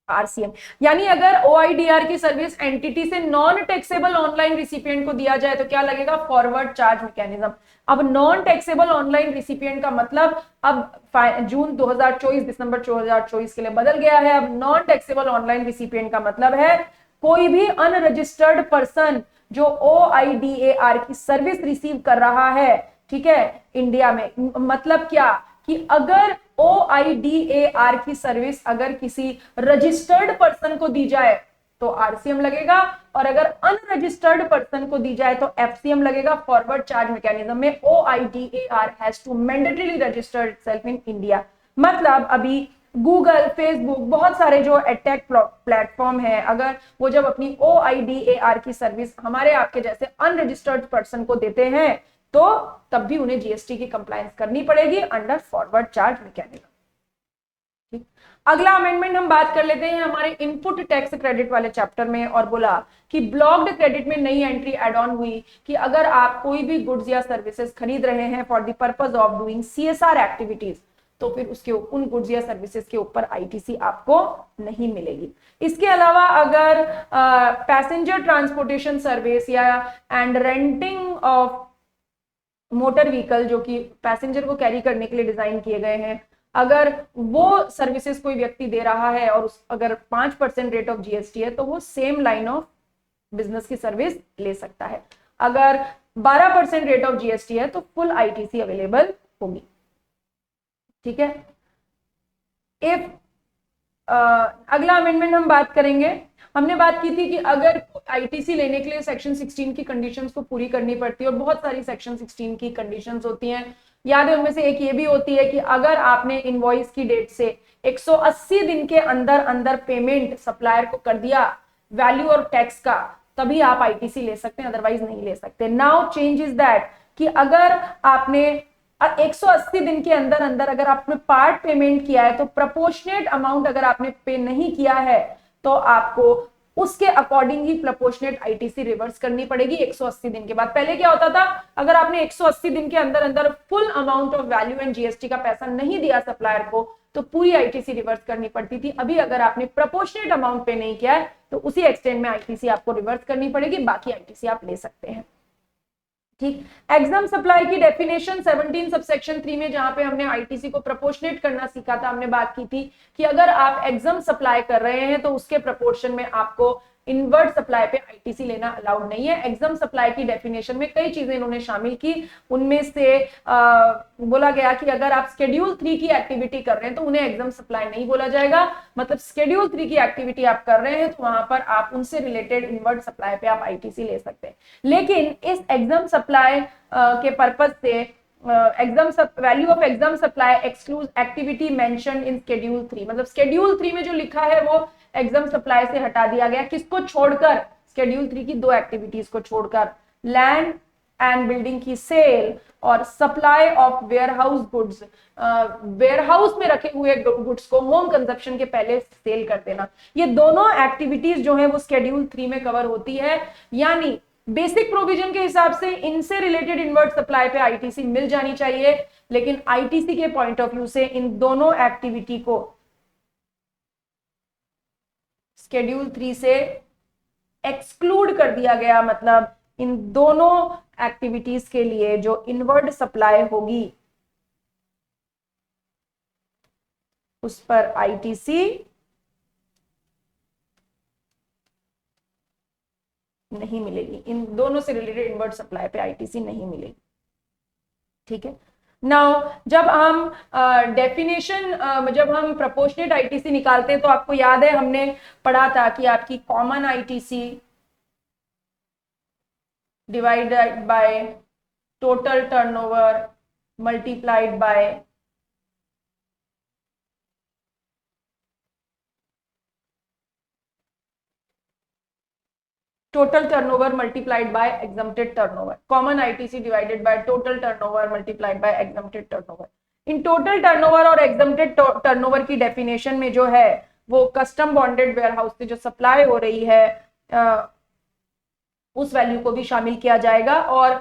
Speaker 1: RCM। यानी अगर OIDAR की सर्विस एंटिटी से नॉन टैक्सेबल ऑनलाइन रिसिपिएंट को दिया जाए तो क्या लगेगा, फॉरवर्ड चार्ज मैकेनिज्म। अब नॉन टैक्सेबल ऑनलाइन रिसिपिएंट का मतलब अब जून 2024 दिसंबर 2024 के लिए बदल गया है। अब नॉन टैक्सेबल ऑनलाइन रिसिपिएंट का मतलब है कोई भी अनरजिस्टर्ड पर्सन जो OIDAR की सर्विस रिसीव कर रहा है, ठीक है, इंडिया में। मतलब क्या कि अगर OIDAR की सर्विस अगर किसी रजिस्टर्ड पर्सन को दी जाए तो RCM लगेगा, और अगर अनरजिस्टर्ड पर्सन को दी जाए तो FCM लगेगा, फॉरवर्ड चार्ज मैकेनिज्म में। OIDAR has to mandatorily register itself in India. मतलब अभी गूगल, फेसबुक, बहुत सारे जो एडटेक प्लेटफॉर्म है, अगर वो जब अपनी OIDAR की सर्विस हमारे आपके जैसे अनरजिस्टर्ड पर्सन को देते हैं तो तब भी उन्हें GST की कंप्लायंस करनी पड़ेगी अंडर फॉरवर्ड चार्ज मैकेनिज्म। अगला अमेंडमेंट हम बात कर लेते हैं हमारे इनपुट टैक्स क्रेडिट वाले चैप्टर में, और बोला कि ब्लॉक्ड क्रेडिट में नई एंट्री एड ऑन हुई कि अगर आप कोई भी गुड्स या सर्विसेज खरीद रहे हैं for the purpose of doing CSR activities, तो फिर उसके उन गुड्स या सर्विसेज के ऊपर ITC आपको नहीं मिलेगी। इसके अलावा अगर पैसेंजर ट्रांसपोर्टेशन सर्विस या and renting of motor vehicle जो कि पैसेंजर को कैरी करने के लिए डिजाइन किए गए हैं, अगर वो सर्विसेज कोई व्यक्ति दे रहा है और अगर 5% रेट ऑफ GST है तो वो सेम लाइन ऑफ बिजनेस की सर्विस ले सकता है। अगर 12% रेट ऑफ GST है तो फुल ITC अवेलेबल होगी। ठीक है, इफ अगला अमेंडमेंट हम बात करेंगे। हमने बात की थी कि अगर आईटीसी लेने के लिए सेक्शन 16 की कंडीशंस को पूरी करनी पड़ती है, और बहुत सारी सेक्शन 16 की कंडीशंस होती हैं। याद है उनमें से एक ये भी होती है कि अगर आपने इनवॉइस की डेट से 180 दिन के अंदर अंदर पेमेंट सप्लायर को कर दिया वैल्यू और टैक्स का, तभी आप आईटीसी ले सकते हैं, अदरवाइज नहीं ले सकते। नाउ चेंज इज दैट कि अगर आपने 180 दिन के अंदर अंदर अगर आपने पार्ट पेमेंट किया है, तो प्रोपोर्शनेट अमाउंट अगर आपने पे नहीं किया है तो आपको उसके अकॉर्डिंग ही प्रोपोर्शनेट आईटीसी रिवर्स करनी पड़ेगी 180 दिन के बाद। पहले क्या होता था, अगर आपने 180 दिन के अंदर अंदर full amount of value and GST का पैसा नहीं दिया सप्लायर को, तो पूरी आईटीसी रिवर्स करनी पड़ती थी। अभी अगर आपने प्रोपोर्शनेट अमाउंट पे नहीं किया है तो उसी एक्सटेंड में आईटीसी आपको रिवर्स करनी पड़ेगी, बाकी आईटीसी आप ले सकते हैं। ठीक, एग्जाम सप्लाई की डेफिनेशन 17 सबसेक्शन 3 में, जहां पे हमने आईटीसी को प्रोपोर्शनेट करना सीखा था, हमने बात की थी कि अगर आप एग्जाम सप्लाई कर रहे हैं तो उसके प्रोपोर्शन में आपको इनवर्ट सप्लाई पे आईटीसी लेना अलाउड नहीं है। एग्जाम सप्लाई की डेफिनेशन में कई चीजें इन्होंने शामिल की, उनमें से बोला गया कि अगर आप शेड्यूल 3 की एक्टिविटी कर रहे हैं तो उन्हें एग्जाम सप्लाई नहीं बोला जाएगा। मतलब शेड्यूल 3 की एक्टिविटी आप कर रहे हैं तो वहां पर आप उनसे रिलेटेड इनवर्ट सप्लाई पे आप आईटीसी ले सकते हैं। लेकिन इस एग्जाम सप्लाई के पर्पज से value of exempt supply exclude activity mentioned in schedule 3, मतलब शेड्यूल 3 में जो लिखा है वो एग्जाम सप्लाई से हटा दिया गया। किसको छोड़कर? शेड्यूल 3 की 2 एक्टिविटीज को छोड़कर, लैंड एंड बिल्डिंग की सेल और supply of warehouse goods, warehouse में रखे हुए गुड्स को होम कंजप्शन के पहले सेल कर देना। ये दोनों एक्टिविटीज जो है वो शेड्यूल 3 में कवर होती है। यानी बेसिक प्रोविजन के हिसाब से इनसे रिलेटेड इनवर्ट सप्लाई पे आईटीसी मिल जानी चाहिए, लेकिन आईटीसी के पॉइंट ऑफ व्यू से इन दोनों एक्टिविटी को शेड्यूल 3 से एक्सक्लूड कर दिया गया। मतलब इन दोनों एक्टिविटीज के लिए जो इनवर्ट सप्लाई होगी उस पर आईटीसी नहीं मिलेगी। इन दोनों से रिलेटेड इनवर्ट सप्लाई पे आईटीसी नहीं मिलेगी। ठीक है। नाउ जब हम जब हम प्रोपोर्शनेट आईटीसी निकालते हैं तो आपको याद है हमने पढ़ा था कि आपकी common ITC divided by total turnover multiplied by total turnover multiplied by exempted turnover, common ITC divided by total turnover multiplied by exempted turnover। In total turnover और एग्जम्प्टेड टर्नओवर की डेफिनेशन में जो है वो कस्टम बॉन्डेड वेयरहाउस से जो सप्लाई हो रही है उस वैल्यू को भी शामिल किया जाएगा। और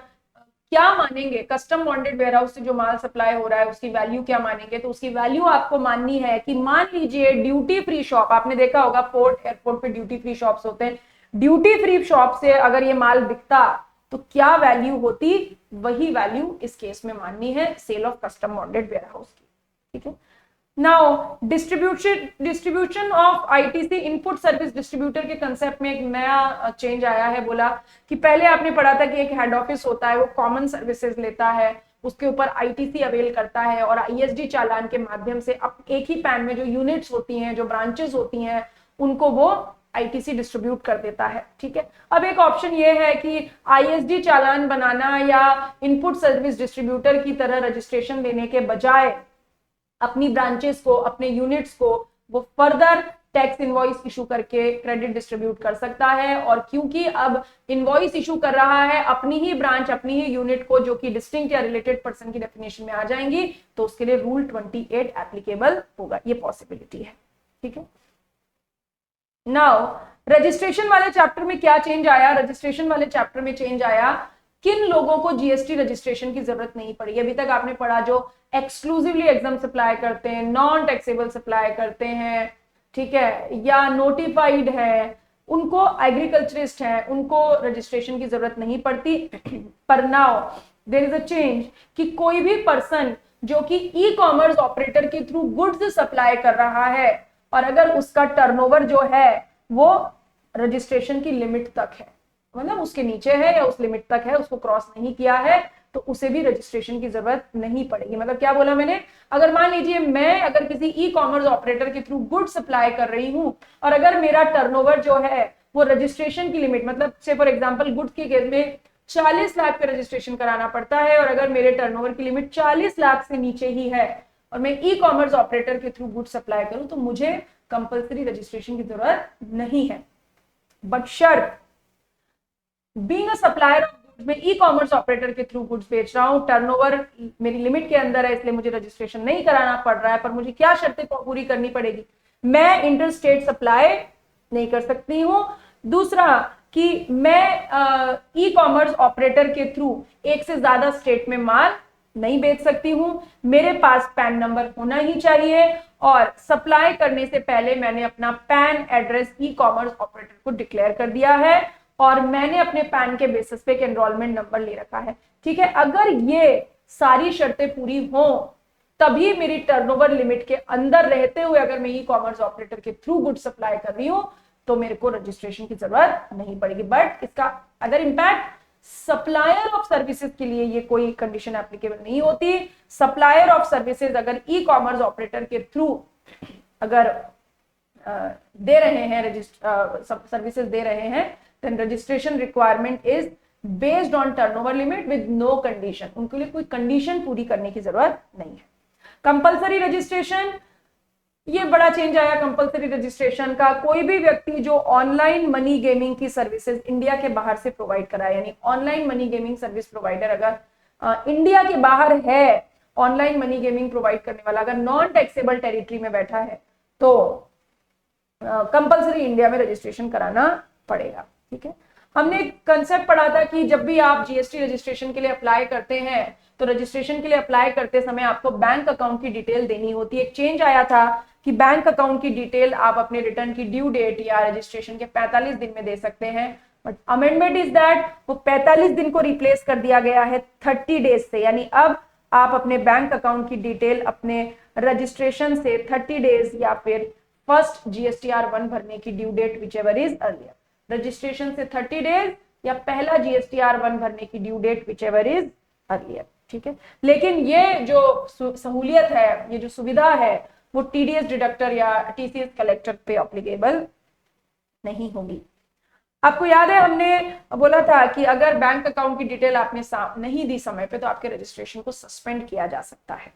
Speaker 1: क्या मानेंगे, कस्टम बॉन्डेड वेयरहाउस से जो माल सप्लाई हो रहा है उसकी वैल्यू क्या मानेंगे, तो उसकी वैल्यू आपको माननी है कि मान लीजिए ड्यूटी फ्री शॉप, आपने देखा होगा पोर्ट एयरपोर्ट पे ड्यूटी फ्री शॉप्स होते हैं, ड्यूटी फ्री शॉप से अगर ये माल बिकता तो क्या वैल्यू होती, वही वैल्यू इस केस में माननी है sale of custom bonded warehouse की। ठीक है। Now distribution of ITC input service distributor के कंसेप्ट में एक नया चेंज आया है। बोला कि पहले आपने पढ़ा था कि एक हेड ऑफिस होता है, वो कॉमन सर्विसेज लेता है, उसके ऊपर आईटीसी अवेल करता है और आईएसडी चालान के माध्यम से एक ही पैन में जो यूनिट्स होती हैं, जो ब्रांचेस होती हैं, उनको वो आईटीसी डिस्ट्रीब्यूट कर देता है। ठीक है। अब एक ऑप्शन ये है कि आईएसडी चालान बनाना या इनपुट सर्विस डिस्ट्रीब्यूटर की तरह रजिस्ट्रेशन लेने के बजाय अपनी ब्रांचेस को, अपने यूनिट्स को वो फर्दर टैक्स इनवॉइस इशू करके क्रेडिट डिस्ट्रीब्यूट कर सकता है। और क्योंकि अब इनवॉइस इशू कर रहा है अपनी ही ब्रांच, अपनी ही यूनिट को, जो कि डिस्टिंक्ट या रिलेटेड पर्सन की डेफिनेशन में आ जाएंगी, तो उसके लिए रूल 28 एप्लीकेबल होगा। ये पॉसिबिलिटी है। ठीक है। नाउ रजिस्ट्रेशन वाले चैप्टर में क्या चेंज आया? रजिस्ट्रेशन वाले चैप्टर में चेंज आया किन लोगों को जीएसटी रजिस्ट्रेशन की जरूरत नहीं पड़ी। अभी तक आपने पढ़ा जो एक्सक्लूसिवली एग्जाम सप्लाई करते हैं, नॉन टैक्सेबल सप्लाई करते हैं, ठीक है, या नोटिफाइड है, उनको एग्रीकल्चरिस्ट है, उनको रजिस्ट्रेशन की जरूरत नहीं पड़ती। पर now there is a change कि कोई भी पर्सन जो कि ई कॉमर्स ऑपरेटर के थ्रू गुड्स सप्लाई कर रहा है और अगर उसका टर्नओवर जो है वो रजिस्ट्रेशन की लिमिट तक है, मतलब उसके नीचे है या उस लिमिट तक है, उसको क्रॉस नहीं किया है, तो उसे भी रजिस्ट्रेशन की जरूरत नहीं पड़ेगी। मतलब क्या बोला मैंने, अगर मान लीजिए मैं अगर किसी ई कॉमर्स ऑपरेटर के थ्रू गुड सप्लाई कर रही हूं और अगर मेरा टर्नओवर जो है वो रजिस्ट्रेशन की लिमिट, मतलब से फॉर एग्जांपल गुड्स के केस में 40 लाख पे रजिस्ट्रेशन कराना पड़ता है और अगर मेरे टर्नओवर की लिमिट 40 लाख से नीचे ही है और मैं ई कॉमर्स ऑपरेटर के थ्रू गुड सप्लाई करूं तो मुझे कंपलसरी रजिस्ट्रेशन की जरूरत नहीं है। बट शर्त, being a supplier of goods, मैं ई कॉमर्स ऑपरेटर के थ्रू गुड्स बेच रहा हूं, टर्नओवर मेरी लिमिट के अंदर है इसलिए मुझे रजिस्ट्रेशन नहीं कराना पड़ रहा है, पर मुझे क्या शर्तें पूरी करनी पड़ेगी, मैं इंटर स्टेट सप्लाई नहीं कर सकती हूं। दूसरा कि मैं ई कॉमर्स ऑपरेटर के थ्रू एक से ज्यादा स्टेट में माल नहीं बेच सकती हूं, मेरे पास पैन नंबर होना ही चाहिए और सप्लाई करने से पहले मैंने अपना पैन एड्रेस ई कॉमर्स ऑपरेटर को डिक्लेयर कर दिया है और मैंने अपने पैन के बेसिस पे एक एनरोलमेंट नंबर ले रखा है। ठीक है, अगर ये सारी शर्तें पूरी हो तभी मेरी टर्नओवर लिमिट के अंदर रहते हुए अगर मैं ई कॉमर्स ऑपरेटर के थ्रू गुड सप्लाई कर रही हूं तो मेरे को रजिस्ट्रेशन की जरूरत नहीं पड़ेगी। बट इसका other impact, supplier of services के लिए ये कोई कंडीशन एप्लीकेबल नहीं होती। सप्लायर ऑफ सर्विसेज अगर ई कॉमर्स ऑपरेटर के थ्रू अगर दे रहे हैं सर्विसेज दे रहे हैं then registration requirement is based on turnover limit with no condition, उनके लिए कोई कंडीशन पूरी करने की जरूरत नहीं है। कंपलसरी रजिस्ट्रेशन, ये बड़ा चेंज आया कंपलसरी रजिस्ट्रेशन का। कोई भी व्यक्ति जो ऑनलाइन मनी गेमिंग की सर्विसेज इंडिया के बाहर से प्रोवाइड कराए, यानी online money gaming service provider अगर इंडिया के बाहर है, ऑनलाइन मनी गेमिंग प्रोवाइड करने वाला अगर नॉन टैक्सेबल टेरिटरी में बैठा है तो कंपलसरी इंडिया में रजिस्ट्रेशन कराना पड़ेगा। ठीक है, हमने एक कंसेप्ट पढ़ा था कि जब भी आप जीएसटी रजिस्ट्रेशन के लिए अप्लाई करते हैं तो रजिस्ट्रेशन के लिए अप्लाई करते समय आपको बैंक अकाउंट की डिटेल देनी होती है। एक चेंज आया था कि बैंक अकाउंट की डिटेल आप अपने रिटर्न की ड्यू डेट या रजिस्ट्रेशन के 45 दिन में दे सकते हैं, बट अमेंडमेंट इज दैट वो 45 दिन को रिप्लेस कर दिया गया है 30 डेज से, यानी अब आप अपने बैंक अकाउंट की डिटेल अपने रजिस्ट्रेशन से 30 डेज या फिर फर्स्ट GSTR1 भरने की due date whichever is earlier, registration से 30 डेज या पहला GSTR1 भरने की due date whichever is earlier. ठीक है, लेकिन ये जो सहूलियत है, ये जो सुविधा है वो TDS डिडक्टर या TCS कलेक्टर पे एप्लीकेबल नहीं होगी। आपको याद है हमने बोला था कि अगर बैंक अकाउंट की डिटेल आपने नहीं दी समय पे तो आपके रजिस्ट्रेशन को सस्पेंड किया जा सकता है।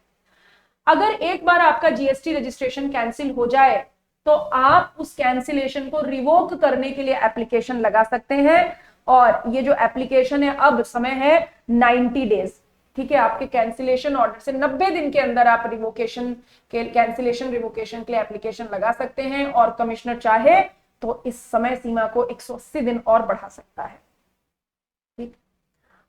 Speaker 1: अगर एक बार आपका GST रजिस्ट्रेशन कैंसिल हो जाए तो आप उस कैंसिलेशन को रिवोक करने के लिए एप्लीकेशन लगा सकते हैं और ये जो एप्लीकेशन है अब समय है 90 डेज। ठीक है, आपके कैंसिलेशन ऑर्डर से 90 दिन के अंदर आप रिवोकेशन के कैंसिलेशन रिवोकेशन के लिए एप्लीकेशन लगा सकते हैं और कमिश्नर चाहे तो इस समय सीमा को 180 दिन और बढ़ा सकता है। ठीक,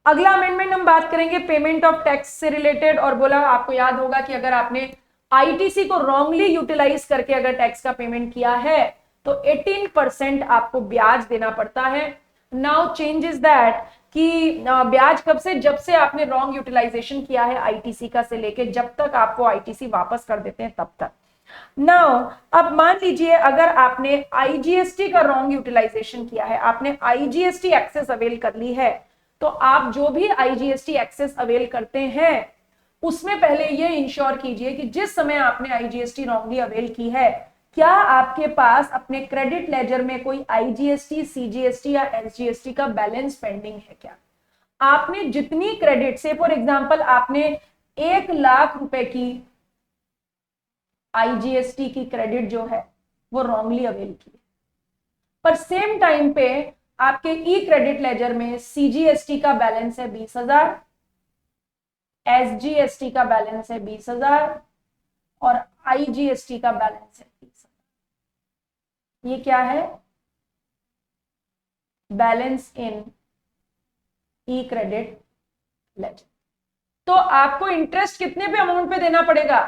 Speaker 1: अगला अमेंडमेंट हम बात करेंगे पेमेंट ऑफ टैक्स से रिलेटेड, और बोला आपको याद होगा कि अगर आपने आईटीसी को रॉन्गली यूटिलाइज करके अगर टैक्स का पेमेंट किया है तो 18% आपको ब्याज देना पड़ता है। नाउ चेंज इज दैट कि ब्याज कब से, जब से आपने रॉन्ग यूटिलाइजेशन किया है आईटीसी का से लेके जब तक आप वो आईटीसी वापस कर देते हैं तब तक। नाउ अब मान लीजिए अगर आपने आईजीएसटी का रॉन्ग यूटिलाइजेशन किया है, आपने आईजीएसटी एक्सेस अवेल कर ली है, तो आप जो भी आईजीएसटी एक्सेस अवेल करते हैं उसमें पहले ये इंश्योर कीजिए कि जिस समय आपने आईजीएसटी रॉन्गली अवेल की है क्या आपके पास अपने क्रेडिट लेजर में कोई आईजीएसटी, सीजीएसटी या एसजीएसटी का बैलेंस पेंडिंग है क्या। आपने जितनी क्रेडिट से फॉर एग्जांपल आपने 1 लाख रुपए की आईजीएसटी की क्रेडिट जो है वो रॉन्गली अवेल की, पर सेम टाइम पे आपके ई क्रेडिट लेजर में सीजीएसटी का बैलेंस है 20,000, एसजीएसटी का बैलेंस है 20,000 और आईजीएसटी का बैलेंस है 30,000। ये क्या है, बैलेंस इन ई क्रेडिट लेजर। तो आपको इंटरेस्ट कितने पे अमाउंट पे देना पड़ेगा,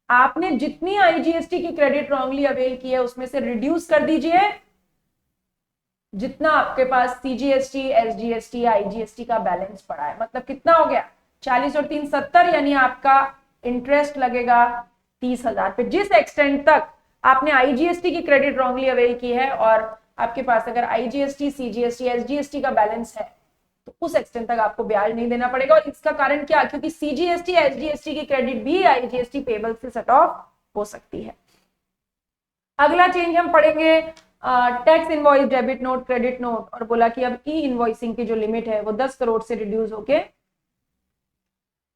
Speaker 1: आपने जितनी आईजीएसटी की क्रेडिट रॉन्गली अवेल की है उसमें से रिड्यूस कर दीजिए जितना आपके पास सीजीएसटी, एसजीएसटी, आईजीएसटी का बैलेंस पड़ा है। मतलब कितना हो गया, 40 और 3 70, यानी आपका इंटरेस्ट लगेगा 30,000 पे। जिस एक्सटेंट तक आपने आईजीएसटी की क्रेडिट रॉन्गली अवेल की है और आपके पास अगर आईजीएसटी, सीजीएसटी, एसजीएसटी का बैलेंस है तो उस एक्सटेंट तक आपको ब्याज नहीं देना पड़ेगा। और इसका कारण क्या, क्योंकि सीजीएसटी एसजीएसटी की क्रेडिट भी आईजीएसटी पेबल से सेट ऑफ हो सकती है। अगला चेंज हम पढ़ेंगे tax invoice debit note credit note, और बोला कि अब ई इनवॉइसिंग की जो लिमिट है वो 10 करोड़ से रिड्यूस होके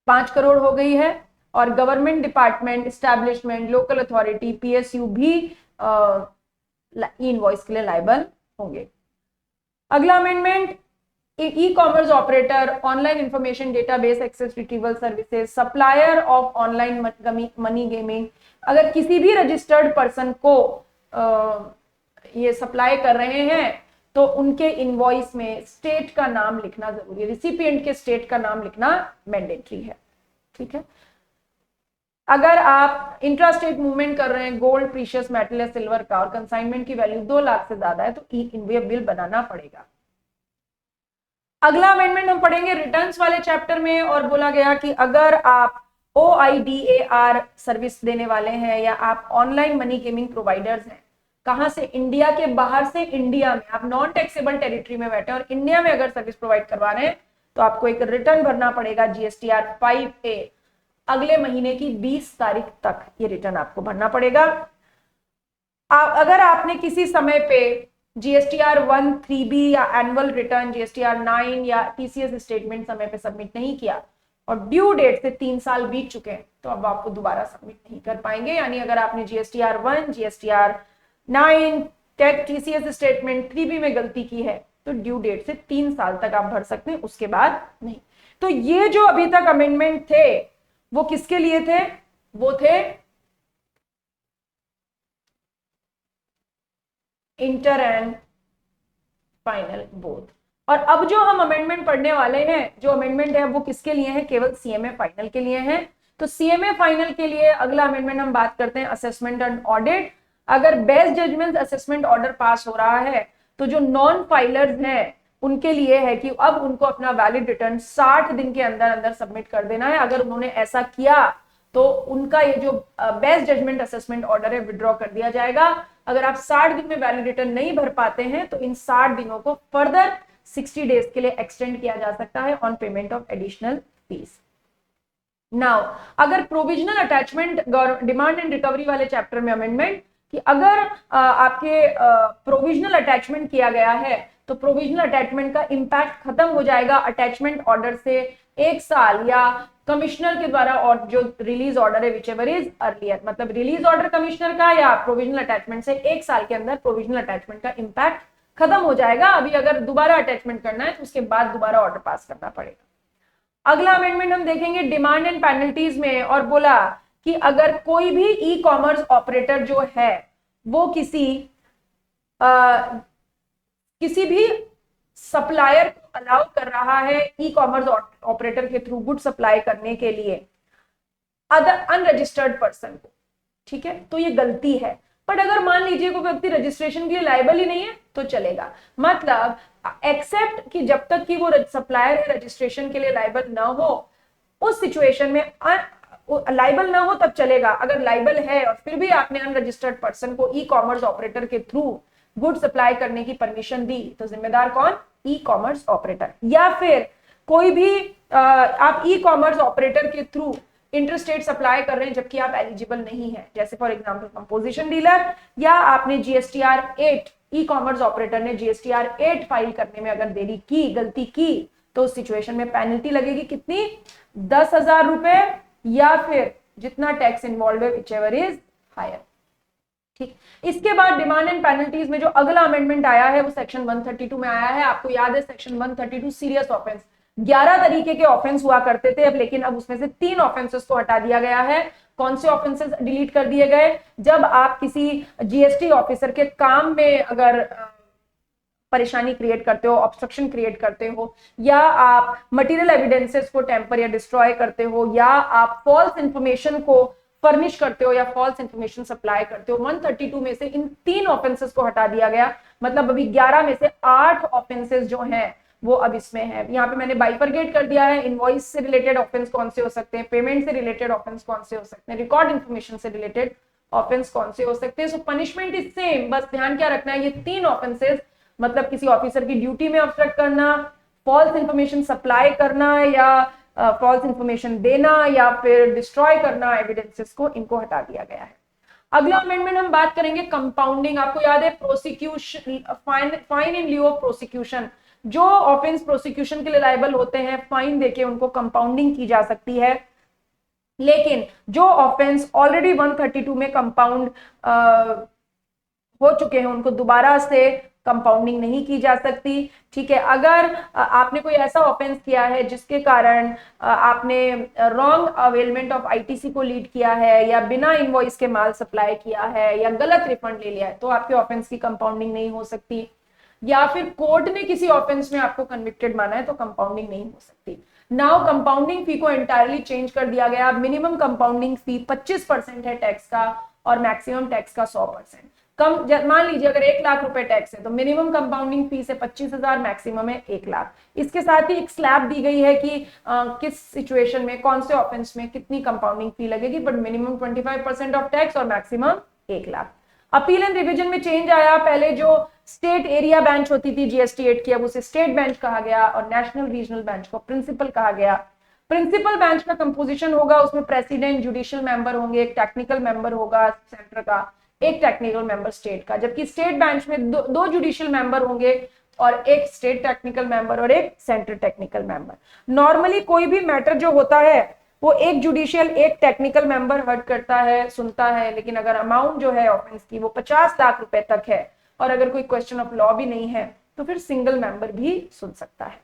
Speaker 1: 5 करोड़ हो गई है। और government department, establishment, local authority, PSU भी ई इनवॉइस के लिए लायबल होंगे। अगला amendment, e commerce operator, online information database access retrieval services, supplier of online money gaming, अगर किसी भी रजिस्टर्ड पर्सन को ये सप्लाई कर रहे हैं तो उनके इनवॉइस में स्टेट का नाम लिखना जरूरी है, रिसिपिएंट के स्टेट का नाम लिखना मैंडेटरी है। ठीक है। अगर आप इंट्रा स्टेट मूवमेंट कर रहे हैं गोल्ड, प्रीशियस मेटल या सिल्वर का, और कंसाइनमेंट की वैल्यू 2 लाख से ज्यादा है, तो ई इनवे बिल बनाना पड़ेगा। अगला अमेंडमेंट हम पढ़ेंगे रिटर्न्स वाले चैप्टर में, और बोला गया कि अगर आप OIDAR सर्विस देने वाले हैं या आप ऑनलाइन मनी गेमिंग प्रोवाइडर्स हैं, कहां से, इंडिया के बाहर से इंडिया में, आप नॉन टैक्सेबल टेरिटरी में बैठे और इंडिया में अगर सर्विस प्रोवाइड करवा रहे हैं तो आपको एक रिटर्न भरना पड़ेगा GSTR 5A। अगले महीने की 20 तारीख तक ये रिटर्न आपको भरना पड़ेगा। अगर आपने किसी समय पे GSTR 1 3B या एनुअल रिटर्न, GSTR 9 या TCS स्टेटमेंट समय पे सबमिट नहीं किया और ड्यू डेट से 3 साल बीत चुके हैं, तो अब आपको दोबारा सबमिट नहीं कर पाएंगे। यानी अगर आपने GSTR 1, GSTR 9, TCS statement 3B में गलती की है तो ड्यू डेट से 3 साल तक आप भर सकते हैं, उसके बाद नहीं। तो ये जो अभी तक अमेंडमेंट थे वो किसके लिए थे, वो थे इंटर एंड फाइनल बोथ। और अब जो हम अमेंडमेंट पढ़ने वाले हैं, जो अमेंडमेंट है वो किसके लिए है, केवल CMA फाइनल के लिए है। तो CMA फाइनल के लिए अगला अमेंडमेंट हम बात करते हैं असेसमेंट एंड ऑडिट। अगर best judgement assessment order pass हो रहा है तो जो नॉन फाइलर्स हैं उनके लिए है कि अब उनको अपना वैलिड रिटर्न 60 दिन के अंदर अंदर सबमिट कर देना है। अगर उन्होंने ऐसा किया तो उनका ये जो बेस्ट जजमेंट असेसमेंट ऑर्डर है विड्रॉ कर दिया जाएगा। अगर आप 60 दिन में वैलिड रिटर्न नहीं भर पाते हैं तो इन 60 दिनों को फर्दर 60 डेज के लिए एक्सटेंड किया जा सकता है on payment of additional fees. Now अगर provisional attachment demand and recovery वाले चैप्टर में अमेंडमेंट कि अगर आपके प्रोविजनल अटैचमेंट किया गया है तो प्रोविजनल अटैचमेंट का इंपैक्ट खत्म हो जाएगा अटैचमेंट ऑर्डर से 1 साल या कमिश्नर के द्वारा और जो रिलीज ऑर्डर है विचएवर इज अर्लियर, मतलब रिलीज ऑर्डर कमिश्नर का या प्रोविजनल अटैचमेंट से 1 साल के अंदर प्रोविजनल अटैचमेंट का इंपैक्ट खत्म हो जाएगा। अभी अगर दोबारा अटैचमेंट करना है तो उसके बाद दोबारा ऑर्डर पास करना पड़ेगा। अगला अमेंडमेंट हम देखेंगे डिमांड एंड पेनल्टीज में, और बोला कि अगर कोई भी ई कॉमर्स ऑपरेटर जो है वो किसी भी सप्लायर को अलाउ कर रहा है ई कॉमर्स ऑपरेटर के थ्रू गुड सप्लाई करने के लिए अदर अनरजिस्टर्ड पर्सन को, ठीक है, तो ये गलती है। बट अगर मान लीजिए कोई व्यक्ति रजिस्ट्रेशन के लिए लायबल ही नहीं है तो चलेगा, मतलब एक्सेप्ट कि जब तक कि वो सप्लायर है रजिस्ट्रेशन के लिए लायबल ना हो, उस सिचुएशन में लायबल ना हो तब चलेगा। अगर लायबल है और फिर भी आपने अनरजिस्टर्ड पर्सन को ई कॉमर्स ऑपरेटर के थ्रू गुड सप्लाई करने की परमिशन दी तो जिम्मेदार कौन, ई कॉमर्स ऑपरेटर। या फिर कोई भी आप ई कॉमर्स ऑपरेटर के थ्रू इंटरस्टेट सप्लाई कर रहे हैं जबकि आप एलिजिबल नहीं है, जैसे फॉर एग्जांपल कंपोजिशन डीलर, या आपने GSTR 8 ई कॉमर्स ऑपरेटर ने GSTR 8 फाइल करने में अगर देरी की, गलती की, तो उस सिचुएशन में पेनल्टी लगेगी कितनी, 10,000 रुपए या फिर जितना टैक्स इन्वॉल्व है विचएवर इज हायर। ठीक, इसके बाद डिमांड एंड पेनल्टीज में जो अगला अमेंडमेंट आया है वो सेक्शन 132 में आया है। आपको याद है सेक्शन 132 सीरियस ऑफेंस, 11 तरीके के ऑफेंस हुआ करते थे अब, लेकिन अब उसमें से 3 ऑफेंसेस को हटा दिया गया है। कौन से ऑफेंसेस डिलीट कर दिए गए, जब आप किसी GST ऑफिसर के काम में अगर परेशानी क्रिएट करते हो, ऑब्स्ट्रक्शन क्रिएट करते हो, या आप मटेरियल एविडेंसेस को टेम्पर या डिस्ट्रॉय करते हो, या आप फॉल्स इंफॉर्मेशन को फर्निश करते हो या फॉल्स इंफॉर्मेशन सप्लाई करते हो, 132 में से इन 3 ऑफेंसेस को हटा दिया गया। मतलब अभी 11 में से 8 ऑफेंसेस जो हैं वो अब इसमें है। यहाँ पे मैंने बाइफरगेट कर दिया है, इनवॉइस से रिलेटेड ऑफेंस कौन से हो सकते हैं, पेमेंट से रिलेटेड ऑफेंस कौन से हो सकते हैं, रिकॉर्ड इंफॉर्मेशन से रिलेटेड ऑफेंस कौन से हो सकते हैं। सो पनिशमेंट इज सेम, बस ध्यान क्या रखना है, ये 3 ऑफेंसेस मतलब किसी ऑफिसर की ड्यूटी में ऑब्स्ट्रक्ट करना, फॉल्स इंफॉर्मेशन सप्लाई करना या फॉल्स इंफॉर्मेशन देना या फिर डिस्ट्रॉय करना एविडेंसेस को, इनको हटा दिया गया है। अगला अमेंडमेंट हम बात करेंगे कंपाउंडिंग। आपको याद है prosecution, fine in lieu of prosecution, जो ऑफेंस प्रोसिक्यूशन के लिए लायबल होते हैं फाइन देके उनको कंपाउंडिंग की जा सकती है, लेकिन जो ऑफेंस ऑलरेडी 132 में कंपाउंड हो चुके हैं उनको दोबारा से कंपाउंडिंग नहीं की जा सकती। ठीक है, अगर आपने कोई ऐसा ऑफेंस किया है जिसके कारण आपने रॉन्ग अवेलमेंट ऑफ आईटीसी को लीड किया है या बिना इनवॉइस के माल सप्लाई किया है या गलत रिफंड ले लिया है, तो आपके ऑफेंस की कंपाउंडिंग नहीं हो सकती। या फिर कोर्ट ने किसी ऑफेंस में आपको कन्विक्टेड माना है तो कंपाउंडिंग नहीं हो सकती। नाउ कंपाउंडिंग फी को एंटायरली चेंज कर दिया गया। मिनिमम कंपाउंडिंग फी 25% है टैक्स का और मैक्सिमम टैक्स का 100%। कम मान लीजिए अगर 1 लाख रुपए टैक्स है तो मिनिमम कंपाउंडिंग फी से 25,000, मैक्सिमम है 1 लाख। इसके साथ ही एक स्लैब दी गई है कि किस सिचुएशन में कौन से ऑफेंस में कितनी कंपाउंडिंग फी लगेगी, बट मिनिमम 25% ऑफ टैक्स और maximum 1 lakh. Appeal and revision में चेंज आया। पहले जो स्टेट एरिया बेंच होती थी जीएसटी 8 की, अब उसे स्टेट बेंच कहा गया और नेशनल रीजनल बेंच को प्रिंसिपल कहा गया। प्रिंसिपल बेंच का कंपोजिशन होगा, उसमें प्रेसिडेंट, जुडिशियल मेंबर होंगे, एक टेक्निकल मेंबर होगा सेंटर का, एक टेक्निकल मेंबर स्टेट का, जबकि स्टेट बेंच में दो जुडिशियल मेंबर होंगे और एक स्टेट टेक्निकल मेंबर और एक सेंट्रल टेक्निकल मेंबर। नॉर्मली कोई भी मैटर जो होता है वो एक जुडिशियल एक टेक्निकल मेंबर हर्ड करता है, सुनता है, लेकिन अगर अमाउंट जो है ऑफेंस की वो 50 लाख रुपए तक है और अगर कोई क्वेश्चन ऑफ लॉ भी नहीं है तो फिर सिंगल मेंबर भी सुन सकता है।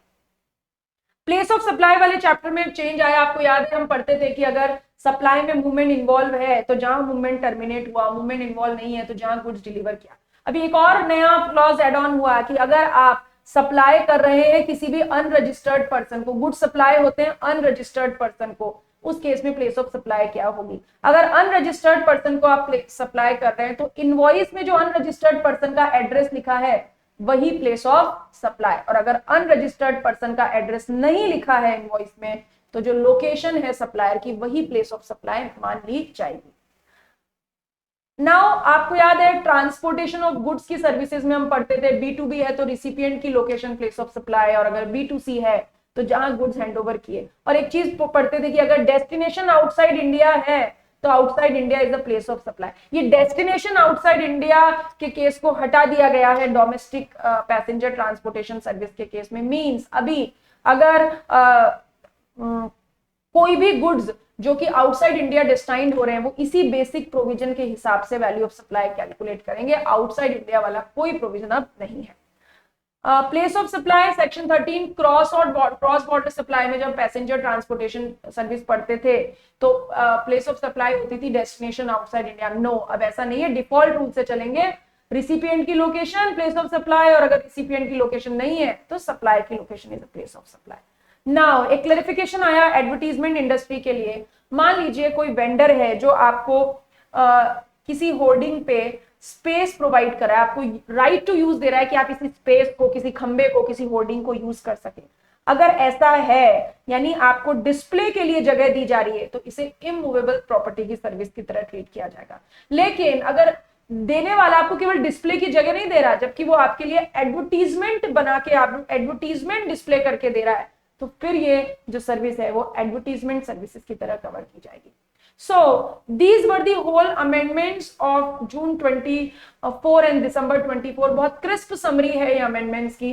Speaker 1: प्लेस ऑफ सप्लाई वाले चैप्टर में चेंज आया। आपको याद है हम पढ़ते थे कि अगर सप्लाई में मूवमेंट इन्वॉल्व है तो जहां मूवमेंट टर्मिनेट हुआ, मूवमेंट इन्वॉल्व नहीं है तो जहां गुड्स डिलीवर किया। अभी एक और नया क्लॉज एड ऑन हुआ कि अगर आप सप्लाई कर रहे हैं किसी भी अनरजिस्टर्ड पर्सन को, गुड सप्लाई होते हैं अनरजिस्टर्ड पर्सन को, उस केस में प्लेस ऑफ सप्लाई क्या होगी। अगर अनरजिस्टर्ड पर्सन को आप सप्लाई कर रहे हैं तो इनवॉइस में जो अनरजिस्टर्ड पर्सन का एड्रेस लिखा है वही प्लेस ऑफ सप्लाई, और अगर अनरजिस्टर्ड पर्सन का एड्रेस नहीं लिखा है इनवॉइस में तो जो लोकेशन है सप्लायर की वही प्लेस ऑफ सप्लाई मान ली जाएगी। नाउ आपको याद है ट्रांसपोर्टेशन ऑफ गुड्स की सर्विसेज में हम पढ़ते थे B2B है तो रिसिपिएंट की लोकेशन प्लेस ऑफ सप्लाई, और अगर B2C है तो जहां गुड्स हैंडओवर किए। और एक चीज पढ़ते थे कि अगर डेस्टिनेशन आउटसाइड इंडिया है तो outside India is the place of supply. ये डेस्टिनेशन आउटसाइड इंडिया के केस को हटा दिया गया है डोमेस्टिक पैसेंजर ट्रांसपोर्टेशन सर्विस के केस में। मींस अभी अगर कोई भी गुड्स जो कि आउटसाइड इंडिया डेस्टाइंड हो रहे हैं वो इसी बेसिक प्रोविजन के हिसाब से वैल्यू ऑफ सप्लाई कैलकुलेट करेंगे। आउटसाइड इंडिया वाला कोई प्रोविजन अब नहीं है। Place of supply section 13 cross border supply में जब पैसेंजर ट्रांसपोर्टेशन सर्विस पढ़ते थे तो प्लेस ऑफ सप्लाई होती थी डेस्टिनेशन आउटसाइड इंडिया। नो, अब ऐसा नहीं है, डिफॉल्ट रूल से चलेंगे। रिसिपिएंट की लोकेशन प्लेस ऑफ सप्लाई, और अगर रिसिपिएंट की लोकेशन नहीं है तो सप्लाई की location is the place of supply. Now एक क्लैरिफिकेशन आया एडवर्टीजमेंट इंडस्ट्री के लिए। मान लीजिए कोई वेंडर है जो आपको किसी होर्डिंग पे स्पेस प्रोवाइड कर रहा है, आपको राइट टू यूज दे रहा है कि आप इसी स्पेस को, किसी खंबे को, किसी होर्डिंग को यूज कर सके। अगर ऐसा है यानी आपको डिस्प्ले के लिए जगह दी जा रही है तो इसे इमूवेबल प्रॉपर्टी की सर्विस की तरह ट्रीट किया जाएगा। लेकिन अगर देने वाला आपको केवल डिस्प्ले की जगह नहीं दे रहा जबकि वो आपके लिए एडवर्टीजमेंट बना के आप एडवर्टीजमेंट डिस्प्ले करके दे रहा है तो फिर ये जो सर्विस है वो एडवर्टीजमेंट सर्विसेज की तरह कवर की जाएगी। So these were the whole amendments of June 24 and December 24। बहुत क्रिस्प समरी है ये अमेंडमेंट्स की,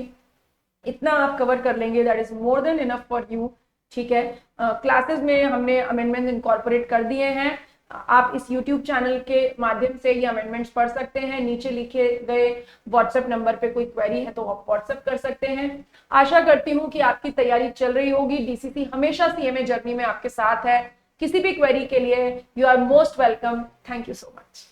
Speaker 1: इतना आप कवर कर लेंगे, that is more than enough for you. ठीक है, क्लासेस में हमने अमेंडमेंट्स इनकॉर्पोरेट कर दिए हैं। आप इस YouTube चैनल के माध्यम से ये अमेंडमेंट्स पढ़ सकते हैं। नीचे लिखे गए व्हाट्सएप नंबर पे कोई क्वेरी है तो आप व्हाट्सएप कर सकते हैं। आशा करती हूँ कि आपकी तैयारी चल रही होगी। DCC हमेशा CMA जर्नी में आपके साथ है। किसी भी क्वेरी के लिए you are most welcome. Thank you so much.